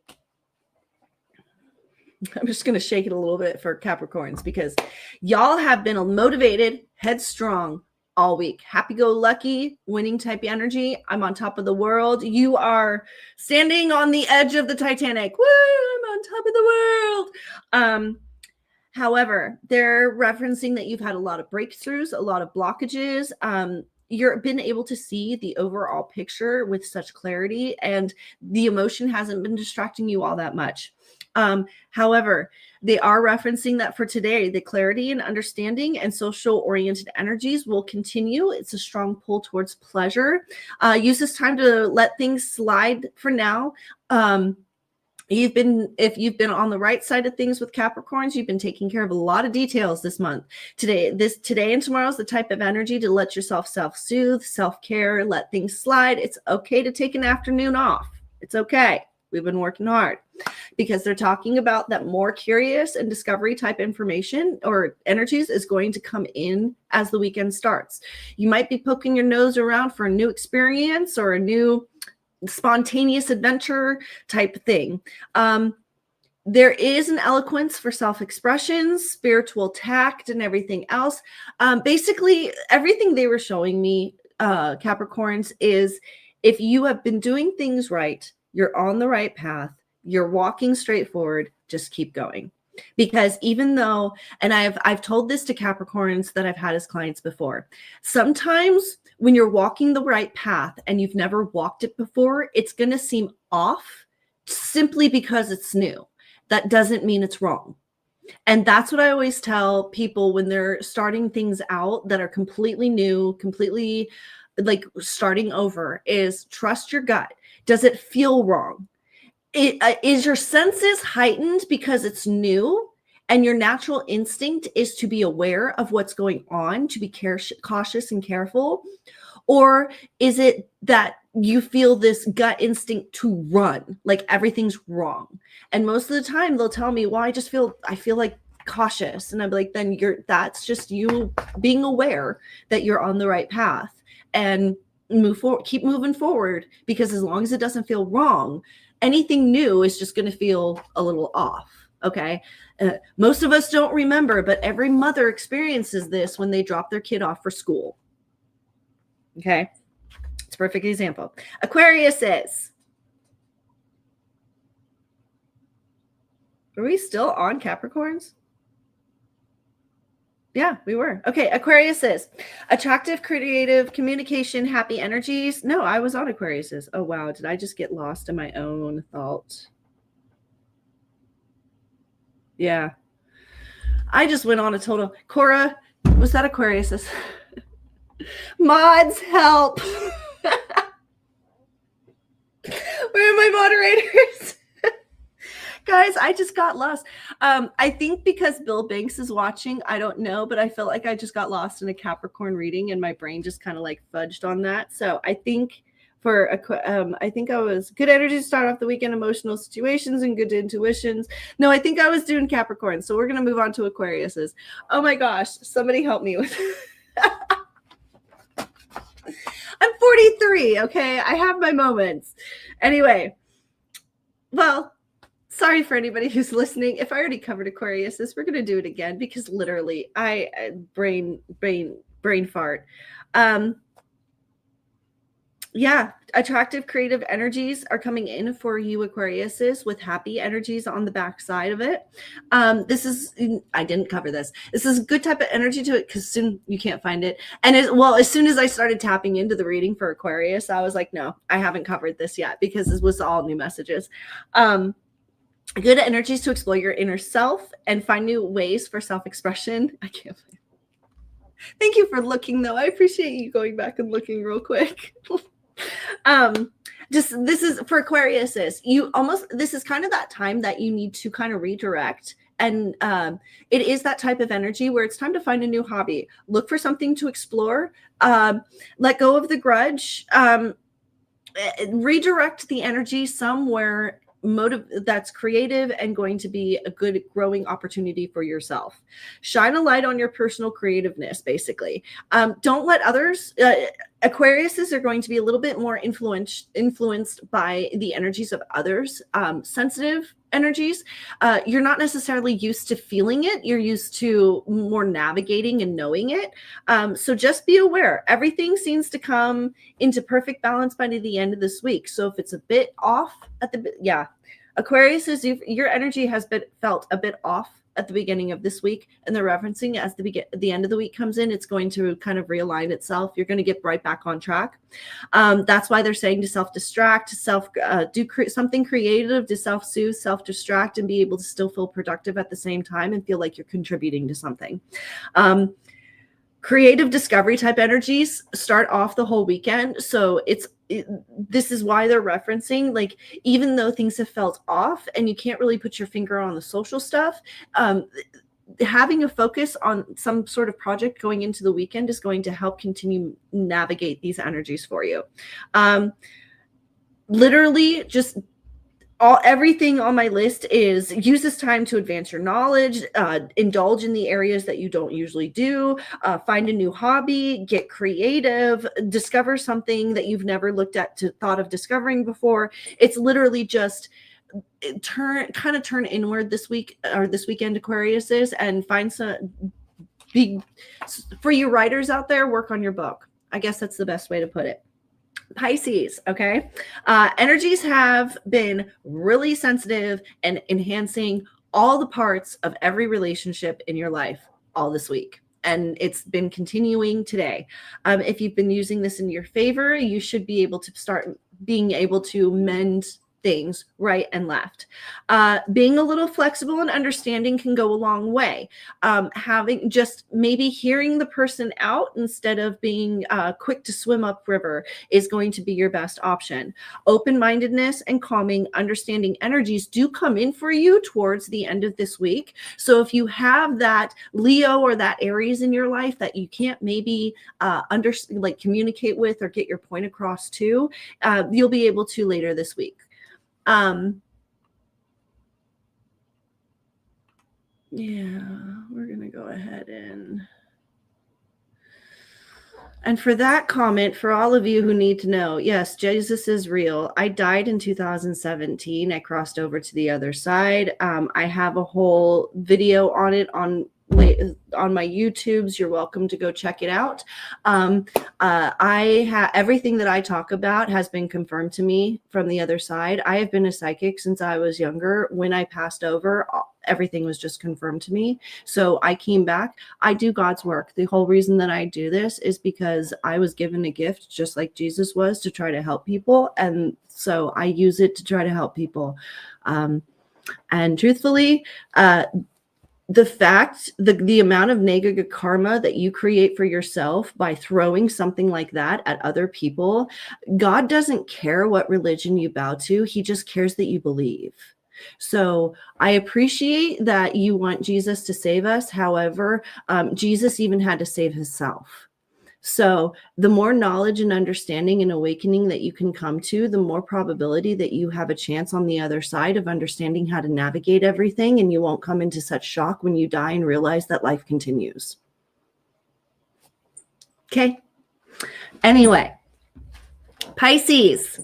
I'm just going to shake it a little bit for Capricorns because y'all have been motivated, headstrong, all week. Happy-go-lucky, winning type energy. I'm on top of the world. You are standing on the edge of the Titanic. Woo! I'm on top of the world. However, they're referencing that you've had a lot of breakthroughs, a lot of blockages. You've been able to see the overall picture with such clarity, and the emotion hasn't been distracting you all that much. However, they are referencing that for today, the clarity and understanding and social-oriented energies will continue. It's a strong pull towards pleasure. Use this time to let things slide for now. If you've been on the right side of things with Capricorns, you've been taking care of a lot of details this month. Today and tomorrow is the type of energy to let yourself self-soothe, self-care, let things slide. It's okay to take an afternoon off. It's okay. We've been working hard. because they're talking about that more curious and discovery type information or energies is going to come in as the weekend starts. You might be poking your nose around for a new experience or a new spontaneous adventure type thing. There is an eloquence for self-expression, spiritual tact, and everything else. Basically, everything they were showing me, Capricorns, is if you have been doing things right, you're on the right path, you're walking straight forward, just keep going. Because even though, and I've told this to Capricorns that I've had as clients before, sometimes when you're walking the right path and you've never walked it before, it's going to seem off simply because it's new. That doesn't mean it's wrong. And that's what I always tell people when they're starting things out that are completely new, completely like starting over, is trust your gut. Does it feel wrong? Is your senses heightened because it's new and your natural instinct is to be aware of what's going on, to be cautious and careful? Or is it that you feel this gut instinct to run, like everything's wrong? And most of the time they'll tell me, well, I feel like cautious. And I'm like, then that's just you being aware that you're on the right path, and move forward, keep moving forward, because as long as it doesn't feel wrong, anything new is just going to feel a little off. Okay. Most of us don't remember, but every mother experiences this when they drop their kid off for school. Okay. It's a perfect example. Aquarius is. Are we still on Capricorns? Yeah, we were. Okay, Aquarius is attractive, creative, communication, happy energies. No, I was on Aquarius's. Oh, wow. Did I just get lost in my own thought? Yeah. I just went on a total. Cora, was that Aquarius's? Mods, help. Where are my moderators? Guys, I just got lost. I think because Bill Banks is watching, I don't know, but I feel like I just got lost in a Capricorn reading and my brain just kind of like fudged on that. So I think I think I was good energy to start off the weekend, emotional situations and good intuitions. No, I think I was doing Capricorn. So we're going to move on to Aquarius's. Oh my gosh, somebody help me with I'm 43, okay? I have my moments. Anyway, well, sorry for anybody who's listening. If I already covered Aquarius's, we're going to do it again because literally brain fart. Yeah, attractive, creative energies are coming in for you, Aquariuses, with happy energies on the back side of it. This is, I didn't cover this. This is a good type of energy to it because soon you can't find it. And as soon as I started tapping into the reading for Aquarius, I was like, no, I haven't covered this yet because this was all new messages. Good energies to explore your inner self and find new ways for self-expression. I can't find it. Thank you for looking, though. I appreciate you going back and looking real quick. This is for Aquariuses. This is kind of that time that you need to kind of redirect. And it is that type of energy where it's time to find a new hobby. Look for something to explore. Let go of the grudge. Redirect the energy somewhere that's creative and going to be a good growing opportunity for yourself. Shine a light on your personal creativeness, basically. Don't let others, Aquariuses are going to be a little bit more influenced by the energies of others, sensitive energies. You're not necessarily used to feeling it. You're used to more navigating and knowing it. So just be aware. Everything seems to come into perfect balance by the end of this week. So if it's a bit off Aquarius, your energy has been felt a bit off at the beginning of this week, and they're referencing as the end of the week comes in, it's going to kind of realign itself. You're going to get right back on track. That's why they're saying to self-distract, do something creative to self-soothe, self-distract, and be able to still feel productive at the same time and feel like you're contributing to something. Creative discovery type energies start off the whole weekend. So this is why they're referencing, like, even though things have felt off and you can't really put your finger on the social stuff, having a focus on some sort of project going into the weekend is going to help continue navigate these energies for you. Literally just everything on my list is use this time to advance your knowledge, indulge in the areas that you don't usually do, find a new hobby, get creative, discover something that you've never thought of discovering before. It's literally just turn inward this week or this weekend, Aquariuses, and find for you writers out there, work on your book. I guess that's the best way to put it. Pisces, okay? Energies have been really sensitive and enhancing all the parts of every relationship in your life all this week. And it's been continuing today. If you've been using this in your favor, you should be able to start being able to mend things right and left. Being a little flexible and understanding can go a long way. Having just maybe hearing the person out instead of being quick to swim upriver is going to be your best option. Open-mindedness and calming, understanding energies do come in for you towards the end of this week. So if you have that Leo or that Aries in your life that you can't maybe communicate with or get your point across to, you'll be able to later this week. Yeah, we're going to go ahead and for that comment, for all of you who need to know, yes, Jesus is real. I died in 2017. I crossed over to the other side. I have a whole video on it on my YouTubes. You're welcome to go check it out. Everything that I talk about has been confirmed to me from the other side. I have been a psychic since I was younger. When I passed over, everything was just confirmed to me. So I came back. I do God's work. The whole reason that I do this is because I was given a gift, just like Jesus was, to try to help people. And so I use it to try to help people. And truthfully, the amount of negative karma that you create for yourself by throwing something like that at other people, God doesn't care what religion you bow to. He just cares that you believe. So I appreciate that you want Jesus to save us. However, Jesus even had to save himself. So the more knowledge and understanding and awakening that you can come to, the more probability that you have a chance on the other side of understanding how to navigate everything, and you won't come into such shock when you die and realize that life continues. Okay. Anyway, Pisces.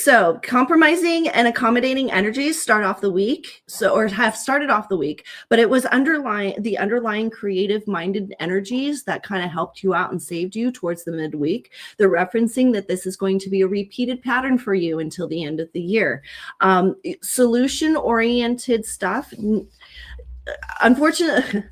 So compromising and accommodating energies start off the week, or have started off the week, but it was the underlying creative minded energies that kind of helped you out and saved you towards the midweek. They're referencing that this is going to be a repeated pattern for you until the end of the year. Solution oriented stuff. Unfortunately,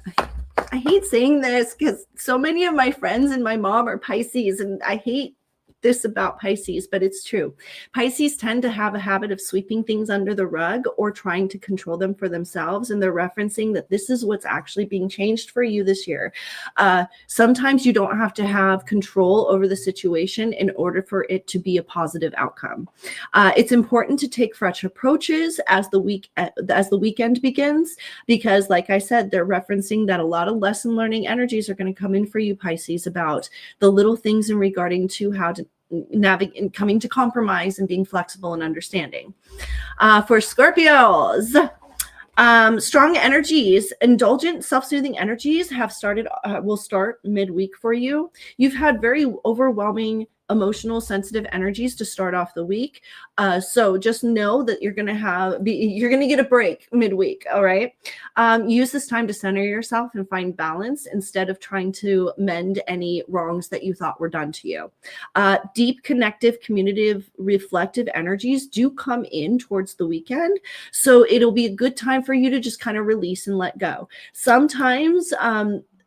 I hate saying this because so many of my friends and my mom are Pisces, and I hate this about Pisces, but it's true. Pisces tend to have a habit of sweeping things under the rug or trying to control them for themselves, and they're referencing that this is what's actually being changed for you this year. Sometimes you don't have to have control over the situation in order for it to be a positive outcome. It's important to take fresh approaches as the weekend begins, because like I said, they're referencing that a lot of lesson learning energies are going to come in for you, Pisces, about the little things in regarding to how to navigate and coming to compromise and being flexible and understanding. For Scorpios, strong energies, indulgent, self-soothing energies will start midweek for you. You've had very overwhelming emotional, sensitive energies to start off the week. So just know that you're going to get a break midweek. All right. Use this time to center yourself and find balance instead of trying to mend any wrongs that you thought were done to you. Deep, connective, communicative, reflective energies do come in towards the weekend. So it'll be a good time for you to just kind of release and let go. Sometimes,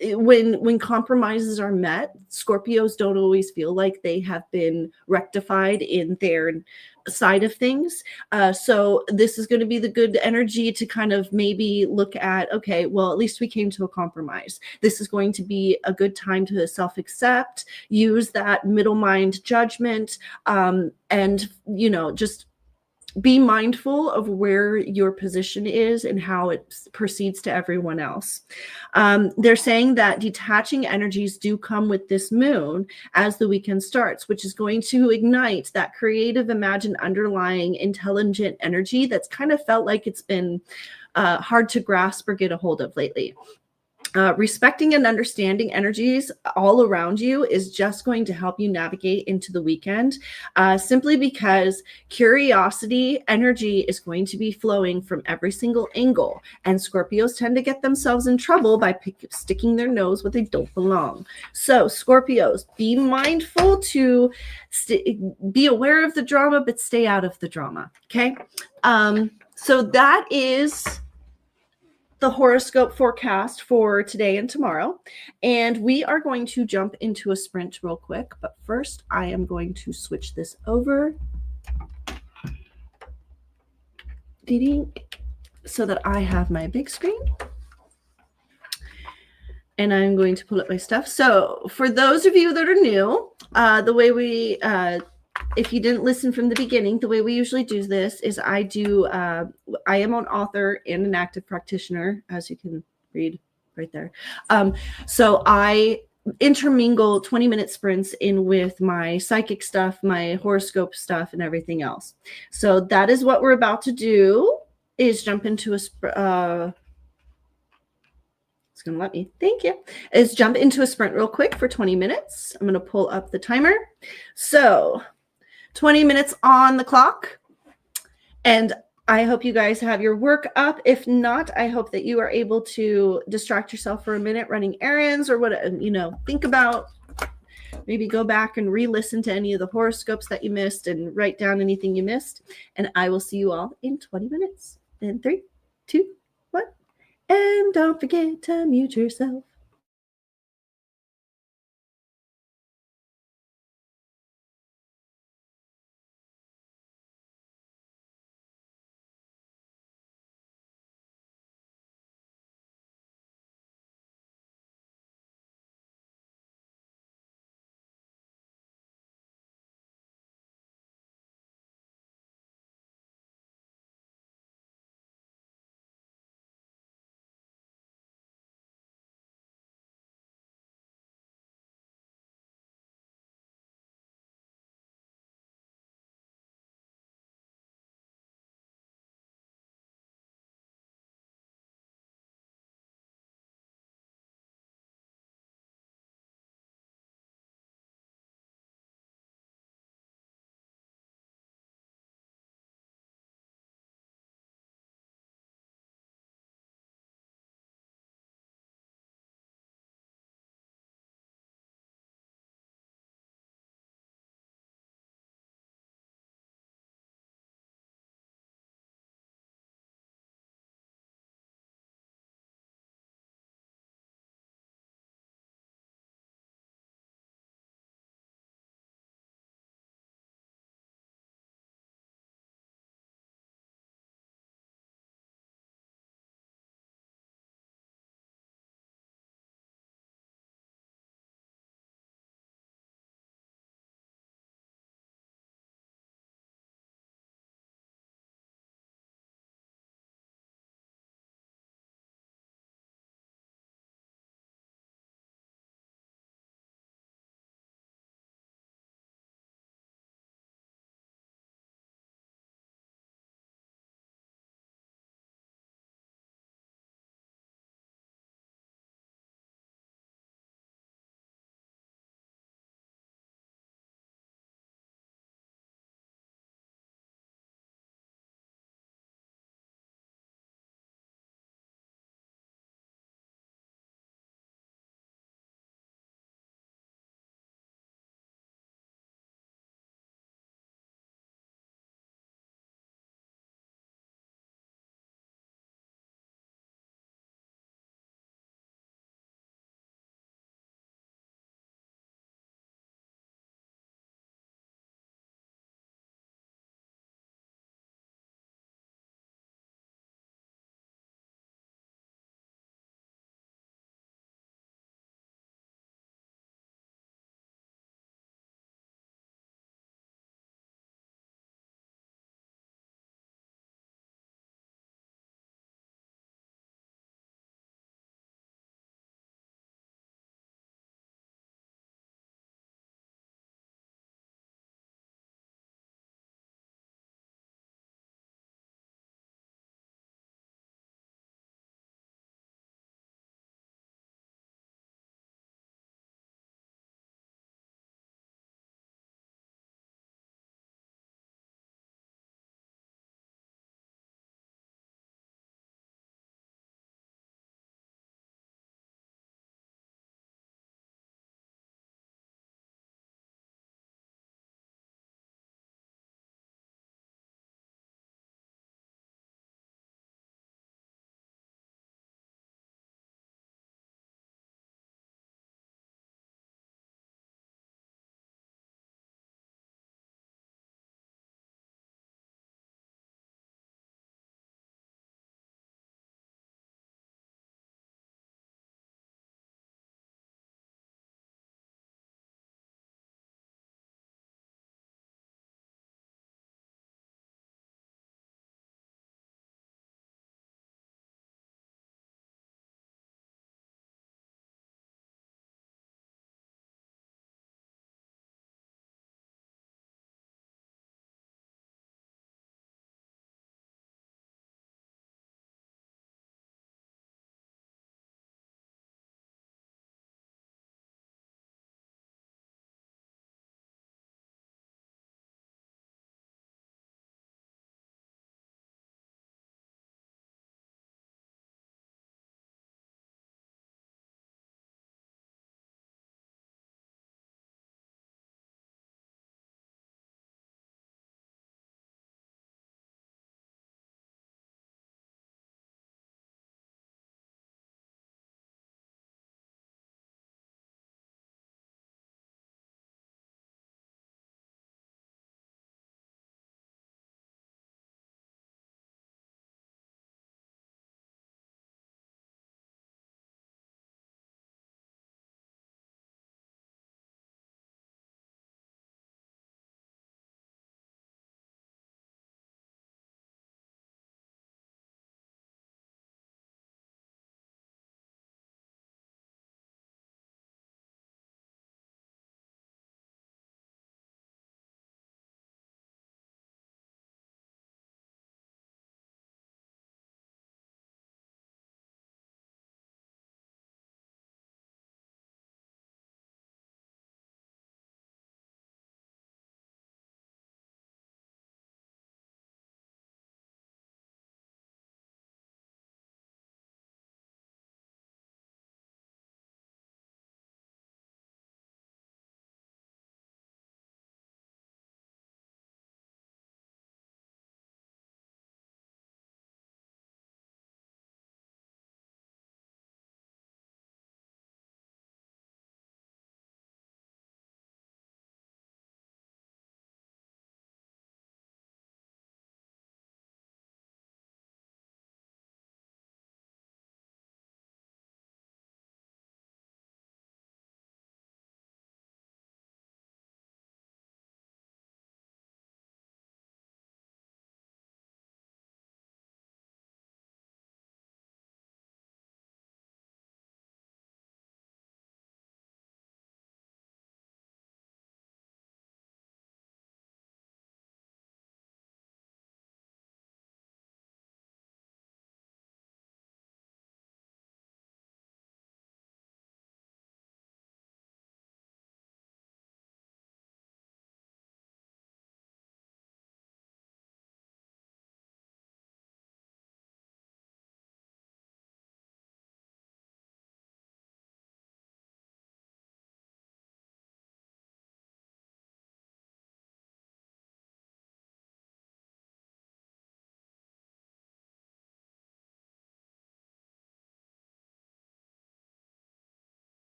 when compromises are met, Scorpios don't always feel like they have been rectified in their side of things. So this is going to be the good energy to kind of maybe look at, okay, well, at least we came to a compromise. This is going to be a good time to self-accept, use that middle mind judgment, and, just be mindful of where your position is and how it proceeds to everyone else. They're saying that detaching energies do come with this moon as the weekend starts, which is going to ignite that creative, imagined, underlying, intelligent energy that's kind of felt like it's been hard to grasp or get a hold of lately. Respecting and understanding energies all around you is just going to help you navigate into the weekend, simply because curiosity energy is going to be flowing from every single angle, and Scorpios tend to get themselves in trouble by sticking their nose where they don't belong. So Scorpios, be mindful to be aware of the drama, but stay out of the drama. Okay. So that is the horoscope forecast for today and tomorrow. And we are going to jump into a sprint real quick. But first, I am going to switch this over so that I have my big screen. And I'm going to pull up my stuff. So for those of you that are new, the way we... if you didn't listen from the beginning, the way we usually do this is I am an author and an active practitioner, as you can read right there. So I intermingle 20-minute sprints in with my psychic stuff, my horoscope stuff, and everything else. So that is what we're about to do, is jump into a it's going to let me. Thank you. Is jump into a sprint real quick for 20 minutes. I'm going to pull up the timer. So 20 minutes on the clock. And I hope you guys have your work up. If not, I hope that you are able to distract yourself for a minute running errands or what, think about, maybe go back and re-listen to any of the horoscopes that you missed and write down anything you missed. And I will see you all in 20 minutes. In 3, 2, 1. And don't forget to mute yourself.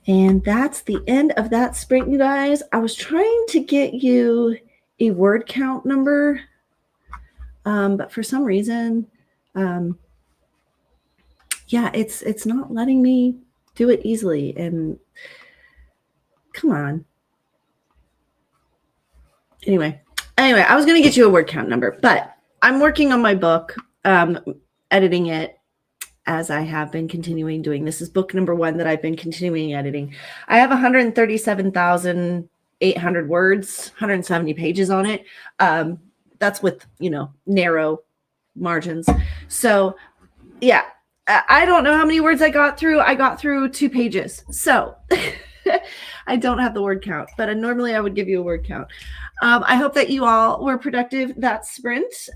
And that's the end of that sprint, you guys. I was trying to get you a word count number, but for some reason, yeah, it's not letting me do it easily. And come on. Anyway, I was going to get you a word count number, but I'm working on my book, editing it as I have been continuing doing. This is book number 1 that I've been continuing editing. I have 137,800 words, 170 pages on it. That's with, narrow margins. So yeah, I don't know how many words I got through. I got through 2 pages. So I don't have the word count, but normally I would give you a word count. I hope that you all were productive that sprint.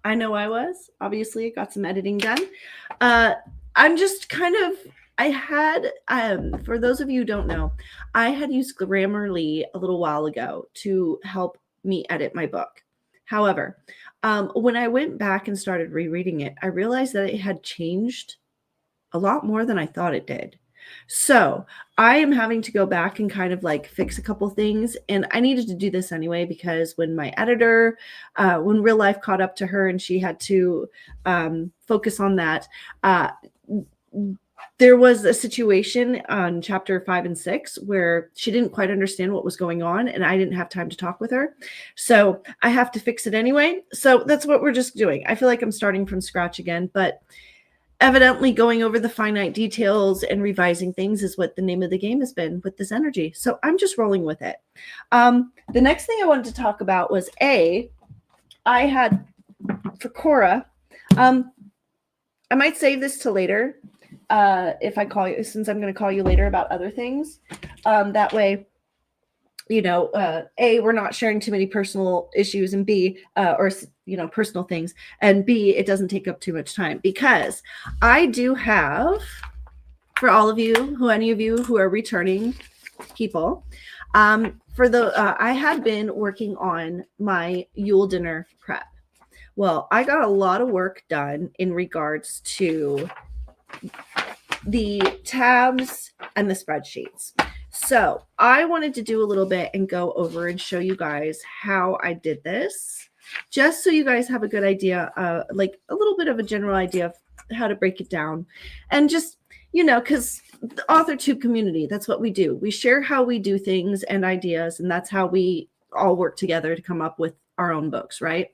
I know I was. Obviously, I got some editing done. I'm just kind of, I had, for those of you who don't know, I had used Grammarly a little while ago to help me edit my book. However, when I went back and started rereading it, I realized that it had changed a lot more than I thought it did. So I am having to go back and kind of like fix a couple things. And I needed to do this anyway, because when my editor, when real life caught up to her and she had to focus on that, there was a situation on chapter 5 and 6 where she didn't quite understand what was going on, and I didn't have time to talk with her. So I have to fix it anyway. So that's what we're just doing. I feel like I'm starting from scratch again, but evidently going over the finite details and revising things is what the name of the game has been with this energy. So I'm just rolling with it. The next thing I wanted to talk about was I had for Cora, I might save this to later if I call you, since I'm going to call you later about other things. That way, A, we're not sharing too many personal issues, and B, personal things, and B, it doesn't take up too much time, because I do have, for all of you, any of you who are returning people, I had been working on my Yule dinner prep. Well, I got a lot of work done in regards to the tabs and the spreadsheets. So I wanted to do a little bit and go over and show you guys how I did this, just so you guys have a good idea, like a little bit of a general idea of how to break it down. And just, because the Authortube community, that's what we do. We share how we do things and ideas, and that's how we all work together to come up with our own books, right?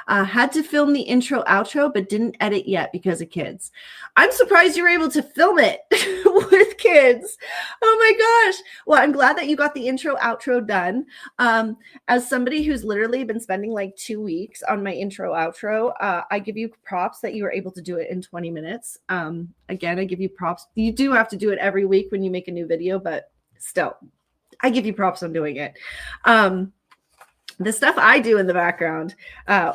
Had to film the intro outro, but didn't edit yet because of kids. I'm surprised you were able to film it with kids. Oh my gosh. Well, I'm glad that you got the intro outro done. As somebody who's literally been spending like 2 weeks on my intro outro, I give you props that you were able to do it in 20 minutes. Again, I give you props. You do have to do it every week when you make a new video, but still, I give you props on doing it. The stuff I do in the background.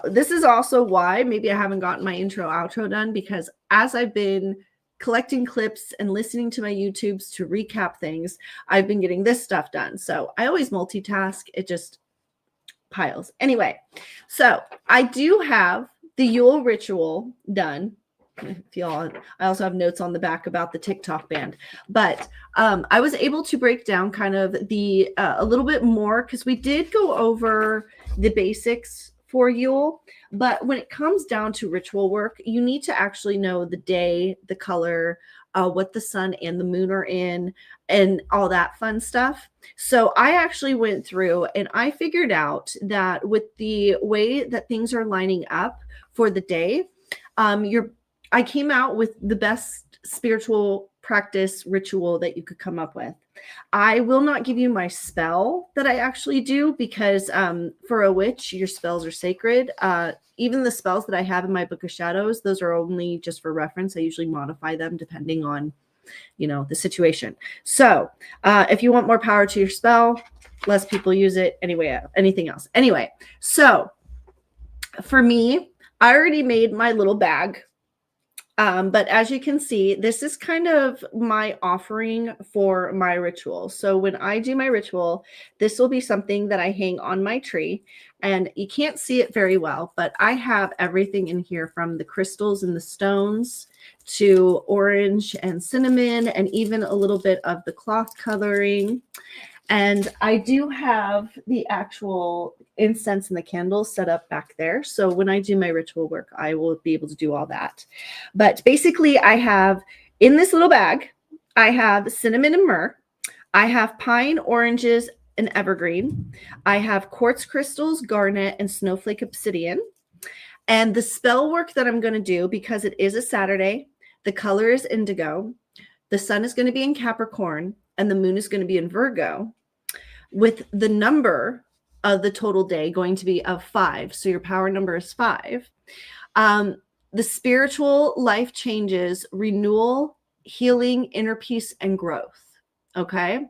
This is also why maybe I haven't gotten my intro outro done, because as I've been collecting clips and listening to my YouTubes to recap things, I've been getting this stuff done. So I always multitask. It just piles. Anyway, so I do have the Yule ritual done. I also have notes on the back about the TikTok band, but I was able to break down kind of the a little bit more, because we did go over the basics for Yule, but when it comes down to ritual work, you need to actually know the day, the color, what the sun and the moon are in, and all that fun stuff. So I actually went through and I figured out that with the way that things are lining up for the day, I came out with the best spiritual practice ritual that you could come up with. I will not give you my spell that I actually do, because for a witch, your spells are sacred. Even the spells that I have in my Book of Shadows, those are only just for reference. I usually modify them depending on, the situation. So if you want more power to your spell, less people use it. Anyway, anything else. Anyway, so for me, I already made my little bag. But as you can see, this is kind of my offering for my ritual. So when I do my ritual, this will be something that I hang on my tree, and you can't see it very well, but I have everything in here from the crystals and the stones to orange and cinnamon and even a little bit of the cloth coloring. And I do have the actual incense and the candles set up back there. So when I do my ritual work, I will be able to do all that. But basically, I have in this little bag, I have cinnamon and myrrh. I have pine, oranges, and evergreen. I have quartz crystals, garnet, and snowflake obsidian. And the spell work that I'm going to do, because it is a Saturday, the color is indigo, the sun is going to be in Capricorn, and the moon is going to be in Virgo, with the number of the total day going to be of 5. So your power number is 5. The spiritual life changes, renewal, healing, inner peace, and growth. Okay.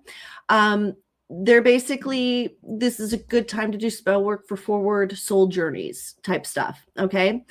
They're basically, this is a good time to do spell work for forward soul journeys type stuff. Okay.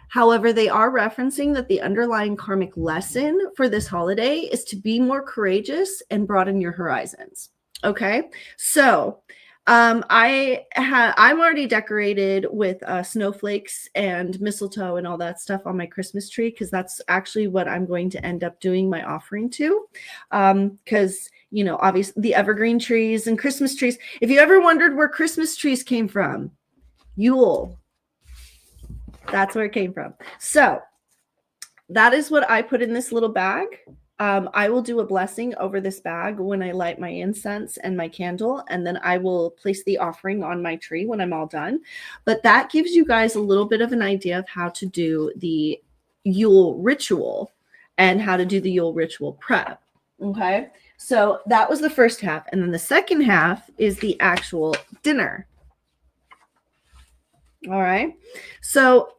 However, they are referencing that the underlying karmic lesson for this holiday is to be more courageous and broaden your horizons. Okay, so I'm already decorated with snowflakes and mistletoe and all that stuff on my Christmas tree, because that's actually what I'm going to end up doing my offering to. Because, you know, obviously the evergreen trees and Christmas trees. If you ever wondered where Christmas trees came from, Yule. That's where it came from. So that is what I put in this little bag. I will do a blessing over this bag when I light my incense and my candle, and then I will place the offering on my tree when I'm all done. But that gives you guys a little bit of an idea of how to do the Yule ritual and how to do the Yule ritual prep. Okay, so that was the first half. And then the second half is the actual dinner. All right, so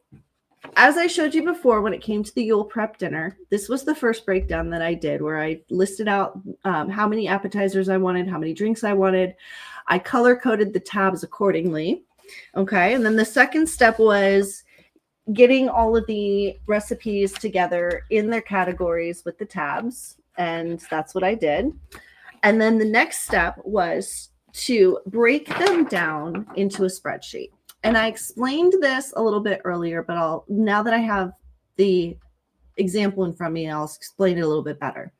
as I showed you before, when it came to the Yule prep dinner, this was the first breakdown that I did, where I listed out how many appetizers I wanted, how many drinks I wanted. I color-coded the tabs accordingly. Okay, and then the second step was getting all of the recipes together in their categories with the tabs, and that's what I did. And then the next step was to break them down into a spreadsheet. And I explained this a little bit earlier, but now that I have the example in front of me, I'll explain it a little bit better.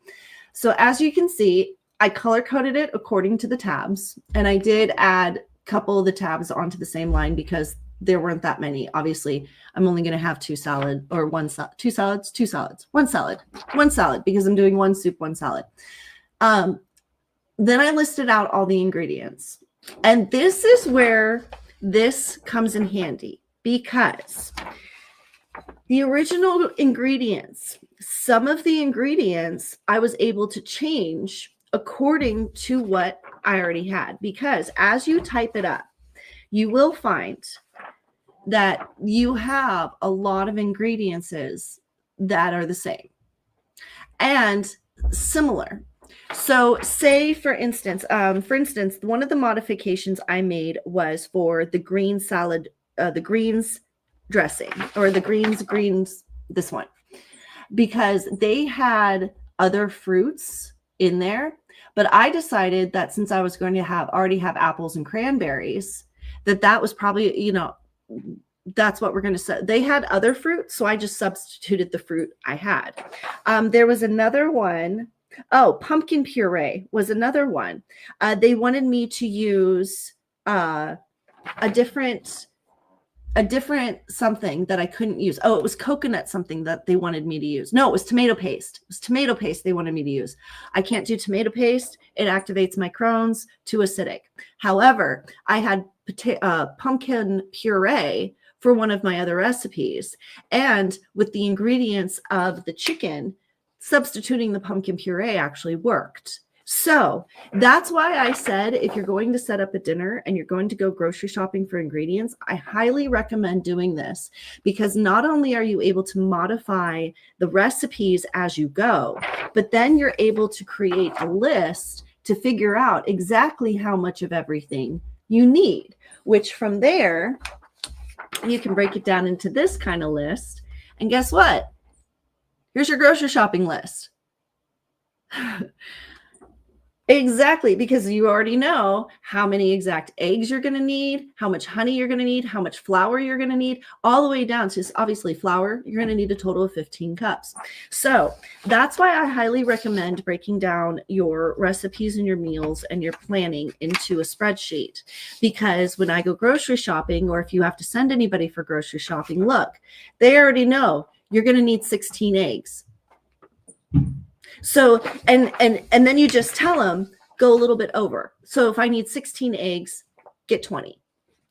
So as you can see, I color-coded it according to the tabs, and I did add a couple of the tabs onto the same line because there weren't that many. Obviously, I'm only going to have one salad, because I'm doing one soup, one salad. Then I listed out all the ingredients, and this is where this comes in handy, because the original ingredients, some of the ingredients I was able to change according to what I already had, because as you type it up, you will find that you have a lot of ingredients that are the same and similar. So say, for instance, one of the modifications I made was for the green salad, the greens dressing, or the greens, this one, because they had other fruits in there. But I decided that since I was going to already have apples and cranberries, that was probably, you know, that's what we're going to set. They had other fruit, so I just substituted the fruit I had. There was another one. Oh, pumpkin puree was another one. They wanted me to use a different something that I couldn't use. Oh, it was coconut something that they wanted me to use. No, it was tomato paste. It was tomato paste they wanted me to use. I can't do tomato paste. It activates my Crohn's, too acidic. However, I had pumpkin puree for one of my other recipes. And with the ingredients of the chicken, substituting the pumpkin puree actually worked. So that's why I said, if you're going to set up a dinner and you're going to go grocery shopping for ingredients, I highly recommend doing this, because not only are you able to modify the recipes as you go, but then you're able to create a list to figure out exactly how much of everything you need, which from there, you can break it down into this kind of list. And guess what? Here's your grocery shopping list. Exactly, because you already know how many exact eggs you're going to need, how much honey you're going to need, how much flour you're going to need, all the way down to obviously flour. You're going to need a total of 15 cups. So that's why I highly recommend breaking down your recipes and your meals and your planning into a spreadsheet. Because when I go grocery shopping, or if you have to send anybody for grocery shopping, look, they already know you're going to need 16 eggs. So, and then you just tell them, go a little bit over. So if I need 16 eggs, get 20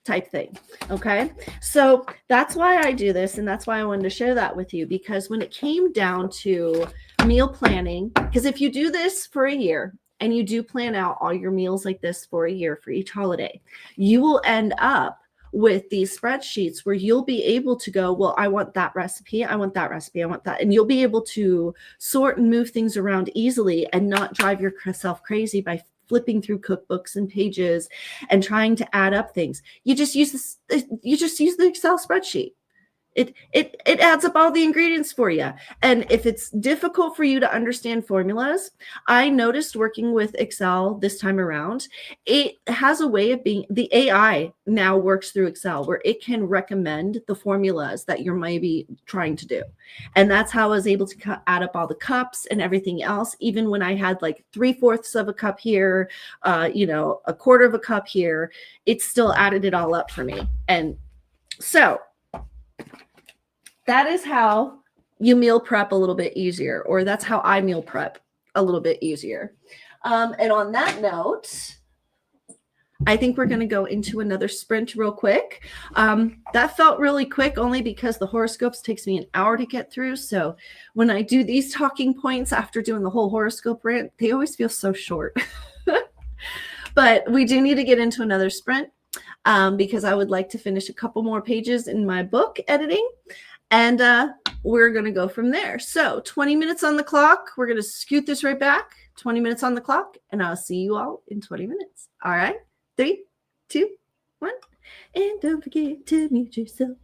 type thing. Okay. So that's why I do this. And that's why I wanted to share that with you, because when it came down to meal planning, because if you do this for a year and you do plan out all your meals like this for a year for each holiday, you will end up with these spreadsheets where you'll be able to go, well, I want that recipe. I want that recipe. I want that. And you'll be able to sort and move things around easily and not drive yourself crazy by flipping through cookbooks and pages and trying to add up things. You just use this, you just use the Excel spreadsheet. It adds up all the ingredients for you. And if it's difficult for you to understand formulas, I noticed working with Excel this time around, it has a way of being, the AI now works through Excel where it can recommend the formulas that you're maybe trying to do. And that's how I was able to add up all the cups and everything else. Even when I had like 3/4 of a cup here, you know, 1/4 of a cup here, it still added it all up for me. And so that is how you meal prep a little bit easier, or that's how I meal prep a little bit easier. And on that note, I think we're going to go into another sprint real quick. That felt really quick only because the horoscopes takes me an hour to get through. So when I do these talking points after doing the whole horoscope rant, they always feel so short. But we do need to get into another sprint because I would like to finish a couple more pages in my book editing. And we're going to go from there. So 20 minutes on the clock. We're going to scoot this right back. 20 minutes on the clock. And I'll see you all in 20 minutes. All right. 3, 2, 1. And don't forget to mute yourself.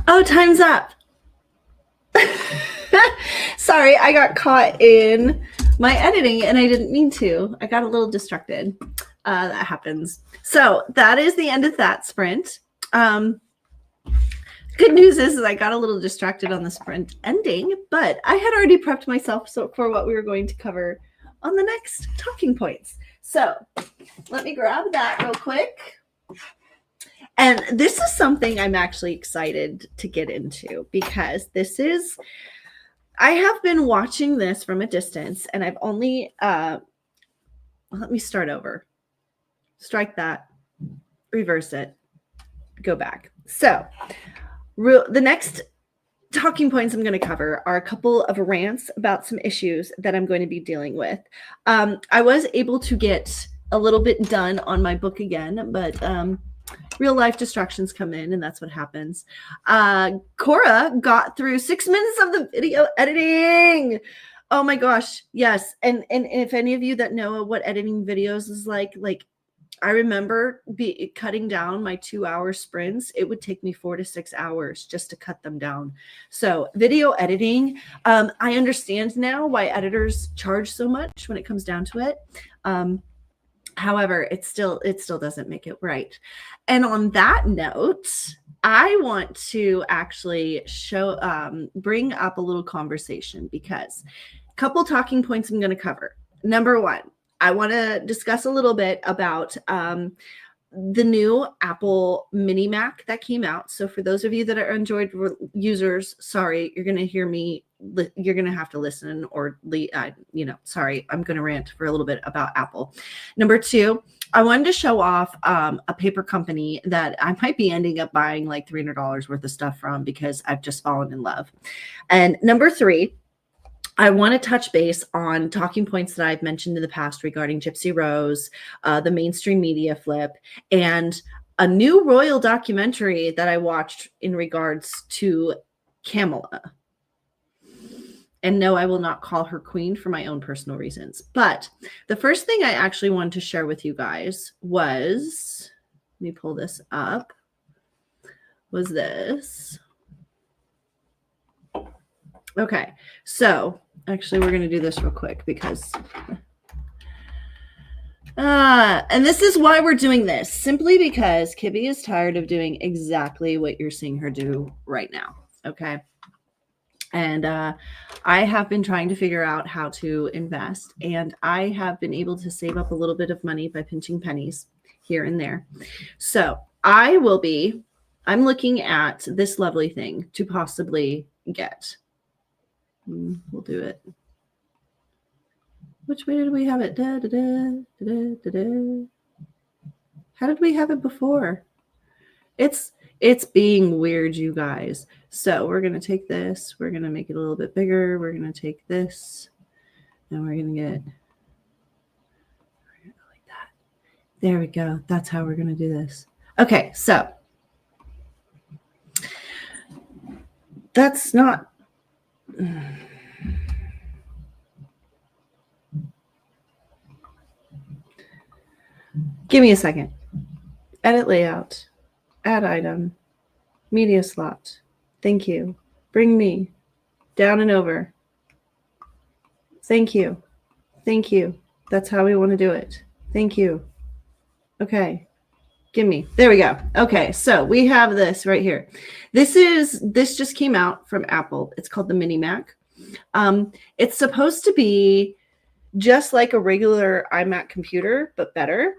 Oh, time's up. Sorry, I got caught in my editing and I didn't mean to. I got a little distracted. That happens. So that is the end of that sprint. Good news is I got a little distracted on the sprint ending, but I had already prepped myself for what we were going to cover on the next talking points. So let me grab that real quick. And this is something I'm actually excited to get into because I have been watching this from a distance and I've only, let me start over. Strike that, reverse it, go back. So the next talking points I'm going to cover are a couple of rants about some issues that I'm going to be dealing with. I was able to get a little bit done on my book again, but real life distractions come in and that's what happens. Cora got through 6 minutes of the video editing. Oh my gosh. Yes. And if any of you that know what editing videos is like I remember cutting down my 2-hour sprints. It would take me 4 to 6 hours just to cut them down. So video editing, I understand now why editors charge so much when it comes down to it. However, it still doesn't make it right. And on that note, I want to actually bring up a little conversation because a couple talking points I'm going to cover. Number one, I want to discuss a little bit about the new Apple Mini Mac that came out. So for those of you that are Android users, sorry, you're going to hear me. You're going to have to listen or, sorry, I'm going to rant for a little bit about Apple. Number two, I wanted to show off a paper company that I might be ending up buying like $300 worth of stuff from because I've just fallen in love. And number three, I want to touch base on talking points that I've mentioned in the past regarding Gypsy Rose, the mainstream media flip, and a new royal documentary that I watched in regards to Kamala. And no, I will not call her queen for my own personal reasons. But the first thing I actually wanted to share with you guys was, let me pull this up, was this. Okay, so actually we're going to do this real quick because, and this is why we're doing this, simply because Kibby is tired of doing exactly what you're seeing her do right now, okay? And I have been trying to figure out how to invest, and I have been able to save up a little bit of money by pinching pennies here and there. So I'm looking at this lovely thing to possibly get. We'll do it. Which way did we have it? How did we have it before? It's being weird, you guys. So we're going to take this. We're going to make it a little bit bigger. We're going to take this. And we're going to go like that. There we go. That's how we're going to do this. Okay, so that's not... Give me a second. Edit layout. Add item. Media slot. Thank you. Bring me. Down and over. Thank you. Thank you. That's how we want to do it. Thank you. Okay. Give me. There we go. Okay. So we have this right here. This just came out from Apple. It's called the Mini Mac. It's supposed to be just like a regular iMac computer, but better.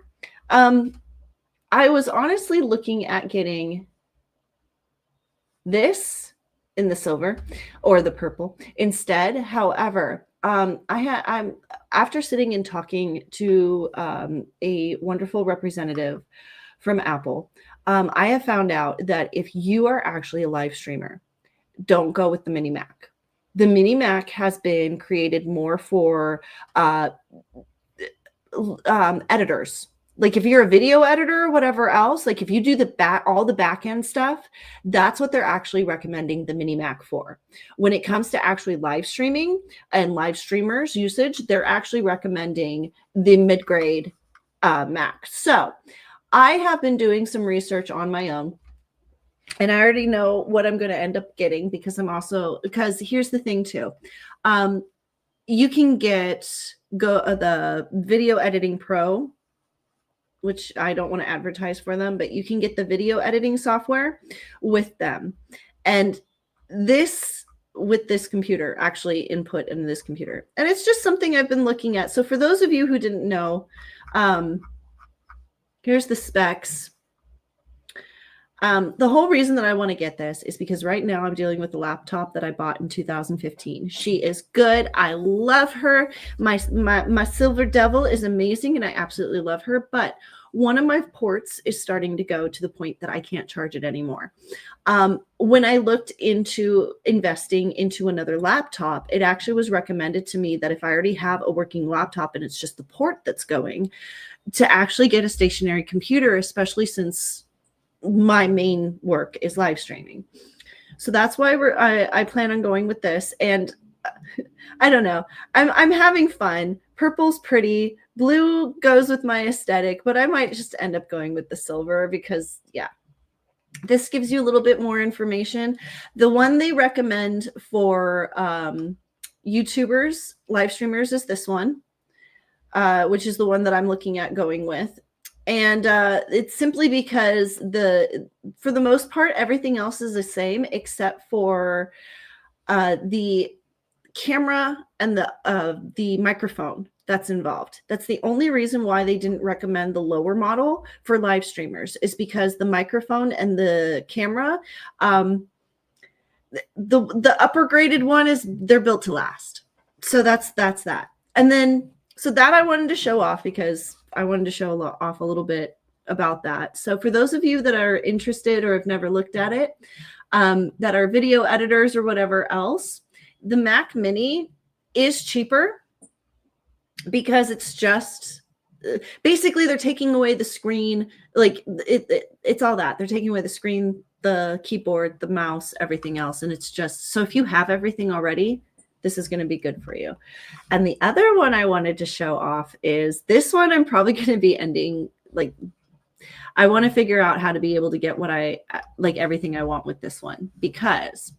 I was honestly looking at getting this in the silver or the purple instead. However, I'm after sitting and talking to a wonderful representative from Apple, I have found out that if you are actually a live streamer, don't go with the Mini Mac. The Mini Mac has been created more for editors. Like if you're a video editor or whatever else, like if you do all the back end stuff, that's what they're actually recommending the Mini Mac for. When it comes to actually live streaming and live streamers usage, they're actually recommending the mid-grade Mac. So I have been doing some research on my own. And I already know what I'm going to end up getting because here's the thing too. You can get the Video Editing Pro, which I don't want to advertise for them, but you can get the video editing software with them. And with this computer, actually input into this computer. And it's just something I've been looking at. So for those of you who didn't know, here's the specs. The whole reason that I want to get this is because right now I'm dealing with the laptop that I bought in 2015. She is good. I love her. My Silver Devil is amazing and I absolutely love her. But one of my ports is starting to go to the point that I can't charge it anymore. When I looked into investing into another laptop, it actually was recommended to me that if I already have a working laptop and it's just the port that's going, to actually get a stationary computer, especially since my main work is live streaming. So that's why I plan on going with this. And I don't know, I'm having fun. Purple's pretty, blue goes with my aesthetic, but I might just end up going with the silver because this gives you a little bit more information. The one they recommend for YouTubers, live streamers is this one, which is the one that I'm looking at going with. And it's simply because for the most part, everything else is the same except for the camera and the microphone that's involved. That's the only reason why they didn't recommend the lower model for live streamers, is because the microphone and the camera, the upper graded one they're built to last. So that's that. And then, so that I wanted to show off because I wanted to show off a little bit about that. So for those of you that are interested or have never looked at it, that are video editors or whatever else, the Mac Mini is cheaper because it's just basically they're taking away the screen. Like it's all that. They're taking away the screen, the keyboard, the mouse, everything else. And it's just, so if you have everything already, this is going to be good for you. And the other one I wanted to show off is this one. I'm probably going to be ending, like, I want to figure out how to be able to get everything I want with this one, because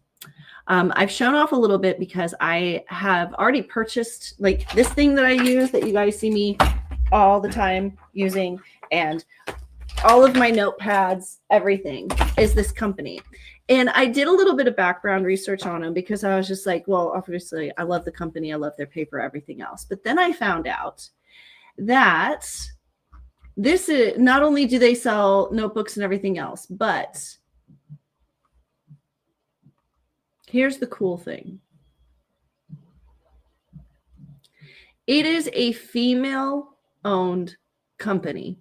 I've shown off a little bit because I have already purchased like this thing that I use that you guys see me all the time using, and all of my notepads, everything is this company. And I did a little bit of background research on them because I was just like, well, obviously I love the company. I love their paper, everything else. But then I found out that this is, not only do they sell notebooks and everything else, but here's the cool thing. It is a female-owned company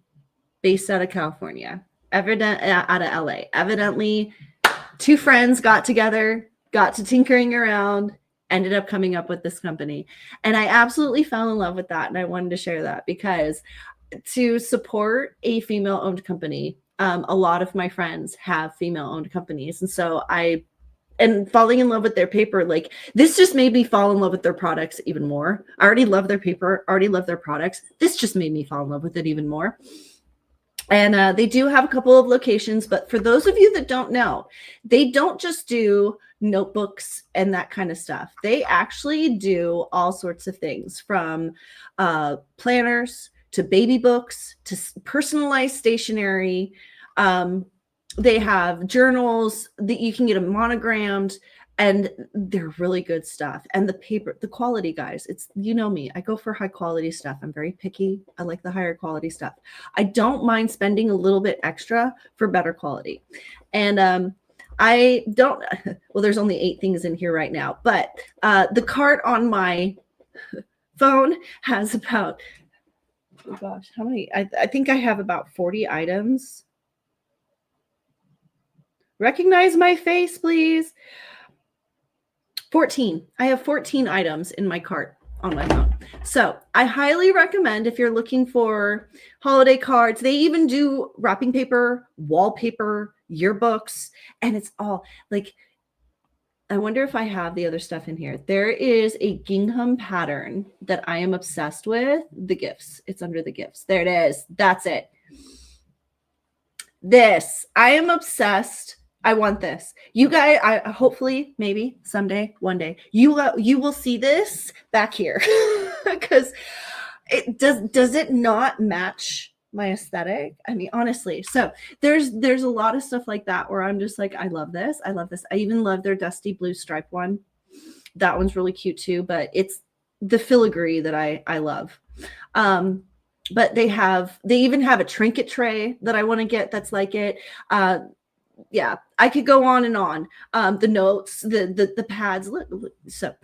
based out of California, out of LA. Evidently, two friends got together, got to tinkering around, ended up coming up with this company. And I absolutely fell in love with that. And I wanted to share that because to support a female-owned company, a lot of my friends have female-owned companies. And so and falling in love with their paper, like this just made me fall in love with their products even more. I already love their paper, already love their products. This just made me fall in love with it even more. And they do have a couple of locations, but for those of you that don't know, they don't just do notebooks and that kind of stuff. They actually do all sorts of things, from planners to baby books to personalized stationery. They have journals that you can get them monogrammed, and they're really good stuff. And the paper, the quality, guys, it's, you know me, I go for high quality stuff. I'm very picky. I like the higher quality stuff. I don't mind spending a little bit extra for better quality. And I don't, well, there's only 8 things in here right now, but the cart on my phone has about, oh gosh, how many? I think I have about 40 items. Recognize my face, please. 14. I have 14 items in my cart on my phone. So I highly recommend, if you're looking for holiday cards, they even do wrapping paper, wallpaper, yearbooks, and it's all like, I wonder if I have the other stuff in here. There is a gingham pattern that I am obsessed with. The gifts. It's under the gifts. There it is. That's it. This. I am obsessed I want this. You guys, I hopefully, maybe someday, one day, you will see this back here because it does it not match my aesthetic? I mean, honestly. So there's a lot of stuff like that where I'm just like, I love this. I love this. I even love their dusty blue stripe one. That one's really cute too, but it's the filigree that I love. But they even have a trinket tray that I want to get that's like it. Yeah, I could go on and on. The notes, the pads. So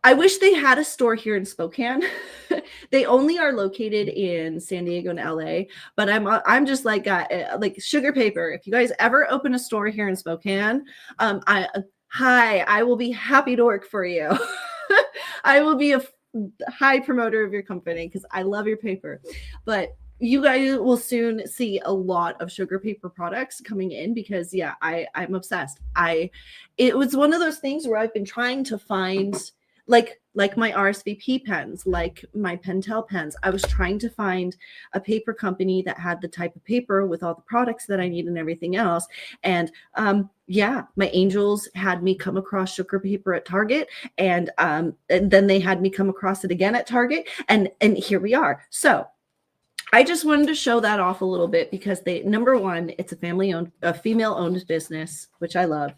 I wish they had a store here in Spokane. They only are located in San Diego and LA, but I'm just like sugar paper. If you guys ever open a store here in Spokane, I will be happy to work for you. I will be a high promoter of your company because I love your paper. But you guys will soon see a lot of sugar paper products coming in because yeah, I'm obsessed. It was one of those things where I've been trying to find like my RSVP pens, like my Pentel pens. I was trying to find a paper company that had the type of paper with all the products that I need and everything else. And yeah, my angels had me come across sugar paper at Target, and then they had me come across it again at Target, and here we are. So I just wanted to show that off a little bit because number one, it's a female-owned business, which I love.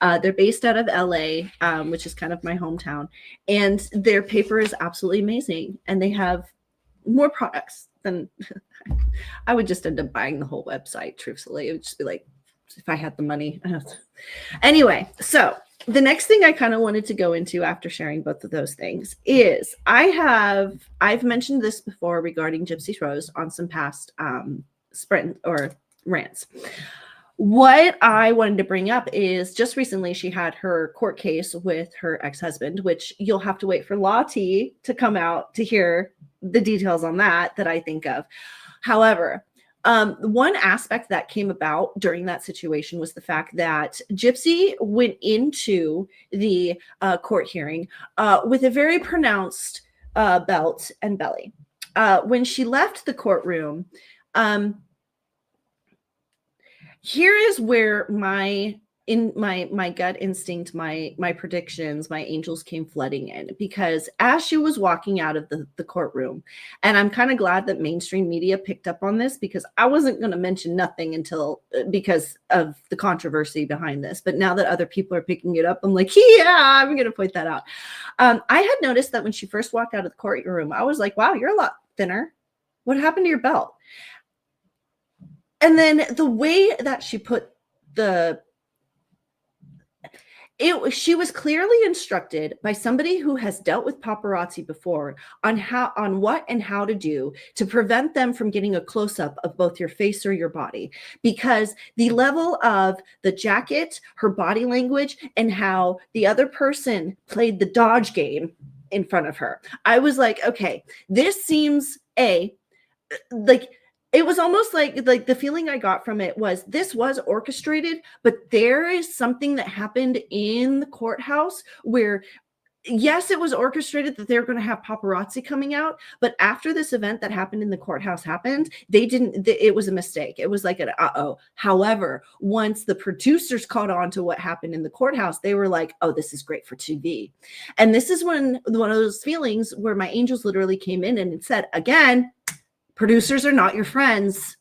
They're based out of LA, which is kind of my hometown, and their paper is absolutely amazing. And they have more products than I would just end up buying the whole website. Truthfully, it would just be like, if I had the money. Anyway, so the next thing I kind of wanted to go into after sharing both of those things is I've mentioned this before regarding Gypsy Rose on some past sprint or rants. What I wanted to bring up is just recently she had her court case with her ex-husband, which you'll have to wait for Law T to come out to hear the details on that I think of. However, one aspect that came about during that situation was the fact that Gypsy went into the court hearing with a very pronounced belt and belly. When she left the courtroom, here is where my gut instinct, my predictions, my angels came flooding in, because as she was walking out of the courtroom, and I'm kind of glad that mainstream media picked up on this because I wasn't going to mention nothing because of the controversy behind this. But now that other people are picking it up, I'm like, yeah, I'm going to point that out. I had noticed that when she first walked out of the courtroom, I was like, wow, you're a lot thinner. What happened to your belt? And then the way that she put she was clearly instructed by somebody who has dealt with paparazzi before on what and how to do to prevent them from getting a close-up of both your face or your body, because the level of the jacket, her body language, and how the other person played the dodge game in front of her, I was like, okay, this seems like it was almost like the feeling I got from it was this was orchestrated, but there is something that happened in the courthouse where, yes, it was orchestrated that they're going to have paparazzi coming out, but after this event that happened in the courthouse happened, it was a mistake. It was like an uh-oh. However, once the producers caught on to what happened in the courthouse, they were like, oh, this is great for TV. And this is one of those feelings where my angels literally came in and it said, again, producers are not your friends.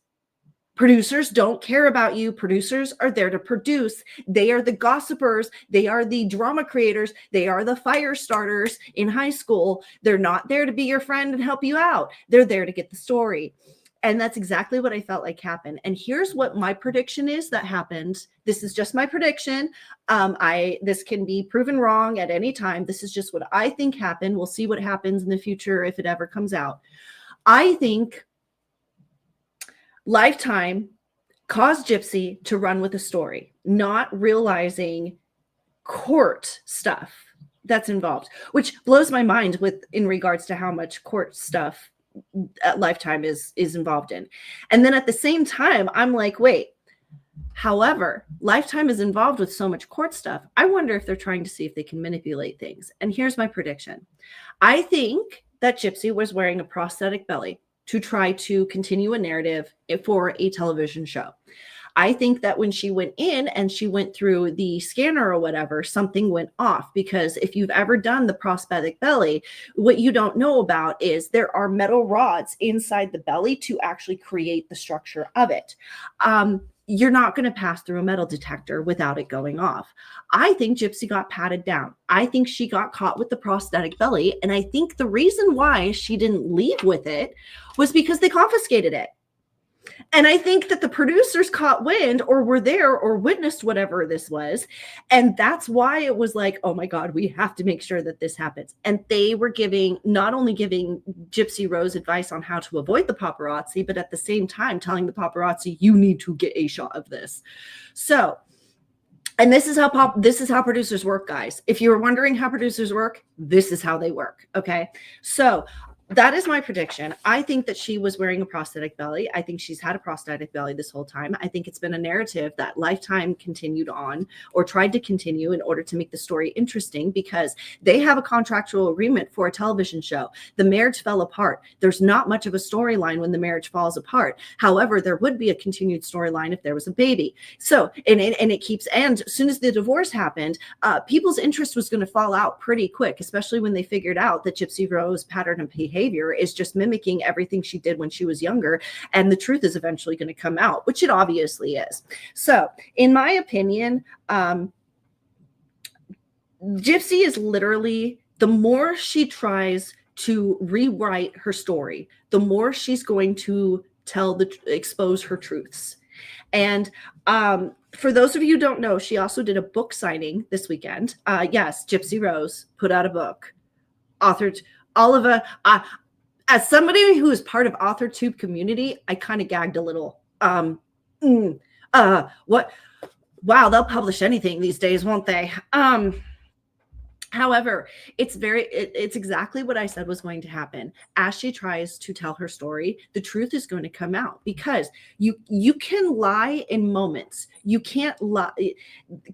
Producers don't care about you. Producers are there to produce. They are the gossipers. They are the drama creators. They are the fire starters in high school. They're not there to be your friend and help you out. They're there to get the story. And that's exactly what I felt like happened. And here's what my prediction is that happened. This is just my prediction. This can be proven wrong at any time. This is just what I think happened. We'll see what happens in the future if it ever comes out. I think Lifetime caused Gypsy to run with a story, not realizing court stuff that's involved, which blows my mind in regards to how much court stuff Lifetime is involved in. And then at the same time, I'm like, wait, however, Lifetime is involved with so much court stuff. I wonder if they're trying to see if they can manipulate things. And here's my prediction. I think that Gypsy was wearing a prosthetic belly to try to continue a narrative for a television show. I think that when she went in and she went through the scanner or whatever, something went off, because if you've ever done the prosthetic belly, what you don't know about is there are metal rods inside the belly to actually create the structure of it. You're not going to pass through a metal detector without it going off. I think Gypsy got patted down. I think she got caught with the prosthetic belly. And I think the reason why she didn't leave with it was because they confiscated it. And I think that the producers caught wind or were there or witnessed whatever this was. And that's why it was like, oh my God, we have to make sure that this happens. And they were not only giving Gypsy Rose advice on how to avoid the paparazzi, but at the same time telling the paparazzi, you need to get a shot of this. So, and this is how producers work, guys. If you were wondering how producers work, this is how they work. Okay. So that is my prediction. I think that she was wearing a prosthetic belly. I think she's had a prosthetic belly this whole time. I think it's been a narrative that Lifetime continued on or tried to continue in order to make the story interesting, because they have a contractual agreement for a television show. The marriage fell apart. There's not much of a storyline when the marriage falls apart. However, there would be a continued storyline if there was a baby. So, and as soon as the divorce happened, people's interest was going to fall out pretty quick, especially when they figured out that Gypsy Rose pattern of behavior is just mimicking everything she did when she was younger, and the truth is eventually going to come out, which it obviously is. So in my opinion, Gypsy is literally, the more she tries to rewrite her story, the more she's going to expose her truths. And for those of you who don't know, she also did a book signing this weekend. Yes, Gypsy Rose put out a book, authored Oliver. As somebody who is part of Authortube community, I kind of gagged a little. What? Wow, they'll publish anything these days, won't they? However, it's exactly what I said was going to happen. As she tries to tell her story, the truth is going to come out, because you can lie in moments. You can't lie.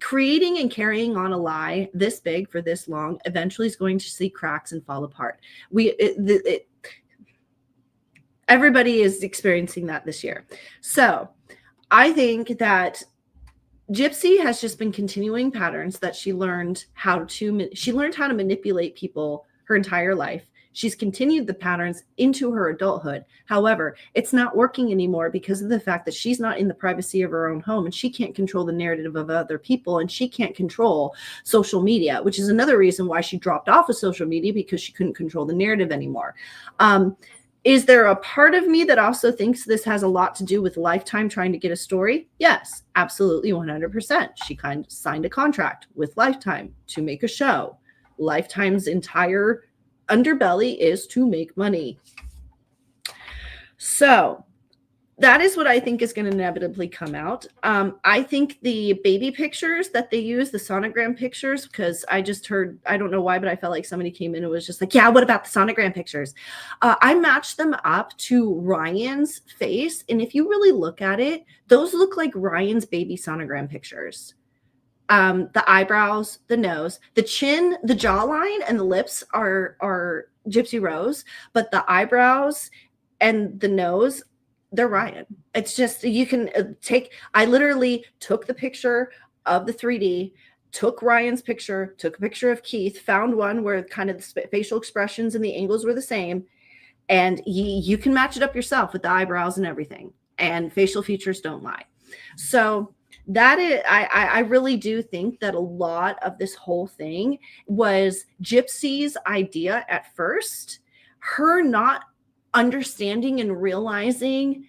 Creating and carrying on a lie this big for this long eventually is going to see cracks and fall apart. Everybody is experiencing that this year. So I think that Gypsy has just been continuing patterns that she learned how to manipulate people her entire life. She's continued the patterns into her adulthood. However, it's not working anymore because of the fact that she's not in the privacy of her own home, and she can't control the narrative of other people, and she can't control social media, which is another reason why she dropped off of social media, because she couldn't control the narrative anymore. Is there a part of me that also thinks this has a lot to do with Lifetime trying to get a story? Yes, absolutely, 100%. She kind of signed a contract with Lifetime to make a show. Lifetime's entire underbelly is to make money. So that is what I think is going to inevitably come out. I think the baby pictures that they use, the sonogram pictures, because I just heard, I don't know why, but I felt like somebody came in and was just like, yeah, what about the sonogram pictures? I matched them up to Ryan's face. And if you really look at it, those look like Ryan's baby sonogram pictures. The eyebrows, the nose, the chin, the jawline, and the lips are Gypsy Rose, but the eyebrows and the nose, they're Ryan. It's just, you can I literally took the picture of the 3D, took Ryan's picture, took a picture of Keith, found one where kind of the facial expressions and the angles were the same. And you can match it up yourself with the eyebrows and everything. And facial features don't lie. So that is, I really do think that a lot of this whole thing was Gypsy's idea at first, her not understanding and realizing.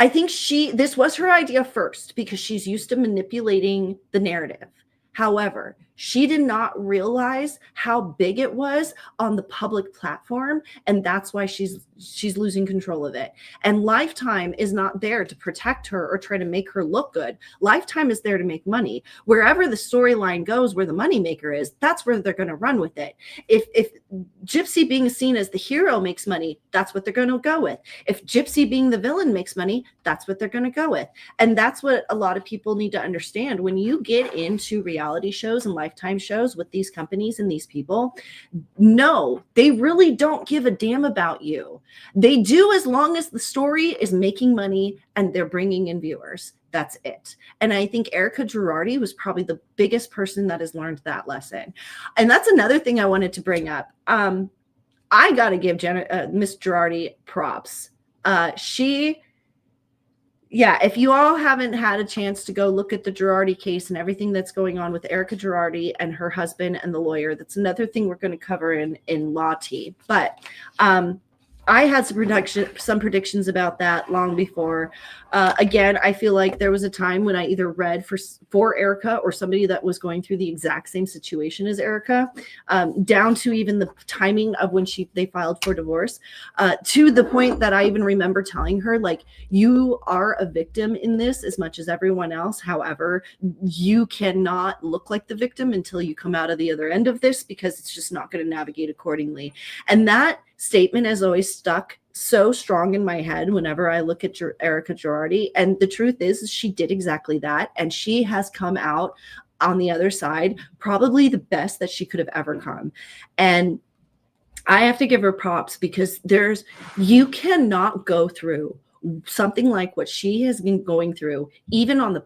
I think this was her idea first because she's used to manipulating the narrative. However, she did not realize how big it was on the public platform, and that's why she's losing control of it. And Lifetime is not there to protect her or try to make her look good. Lifetime is there to make money. Wherever the storyline goes, where the moneymaker is, that's where they're going to run with it. If Gypsy being seen as the hero makes money, that's what they're going to go with. If Gypsy being the villain makes money, that's what they're going to go with. And that's what a lot of people need to understand. When you get into reality shows and lifetime shows with these companies and these people, no, they really don't give a damn about you. They do as long as the story is making money and they're bringing in viewers. That's it. And I think Erica Girardi was probably the biggest person that has learned that lesson. And that's another thing I wanted to bring up. I got to give Miss Girardi props. If you all haven't had a chance to go look at the Girardi case and everything that's going on with Erica Girardi and her husband and the lawyer, that's another thing we're going to cover in Law Tea. But I had some predictions about that long before. Again, I feel like there was a time when I either read for Erica or somebody that was going through the exact same situation as Erica, down to even the timing of when they filed for divorce, to the point that I even remember telling her, like, you are a victim in this as much as everyone else. However, you cannot look like the victim until you come out of the other end of this, because it's just not going to navigate accordingly. And that statement has always stuck so strong in my head whenever I look at Erica Girardi. And the truth is she did exactly that. And she has come out on the other side, probably the best that she could have ever come. And I have to give her props, because you cannot go through something like what she has been going through, even on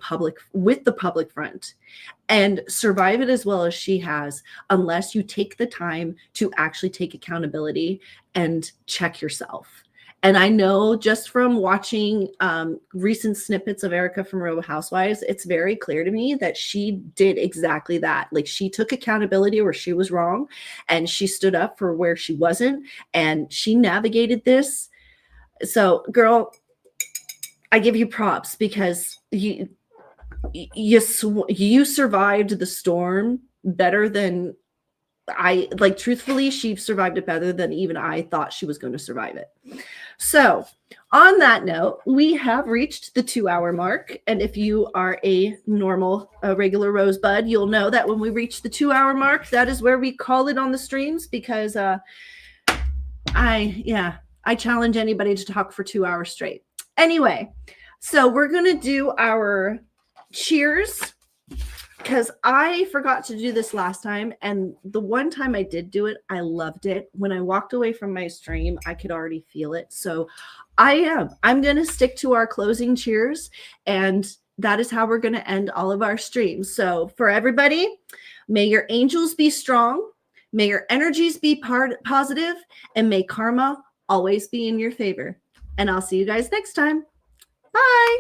with the public front, and survive it as well as she has, unless you take the time to actually take accountability and check yourself. And I know just from watching recent snippets of Erica from Real Housewives, it's very clear to me that she did exactly that. Like, she took accountability where she was wrong, and she stood up for where she wasn't, and she navigated this. So, girl, I give you props, because you survived the storm better than truthfully, she survived it better than even I thought she was going to survive it. So on that note, we have reached the 2-hour mark. And if you are a regular rosebud, you'll know that when we reach the 2-hour mark, that is where we call it on the streams, because I challenge anybody to talk for 2 hours straight. Anyway, so we're going to do our cheers, because I forgot to do this last time. And the one time I did do it, I loved it. When I walked away from my stream, I could already feel it. So I'm going to stick to our closing cheers. And that is how we're going to end all of our streams. So for everybody, may your angels be strong. May your energies be positive. And may karma always be in your favor. And I'll see you guys next time. Bye.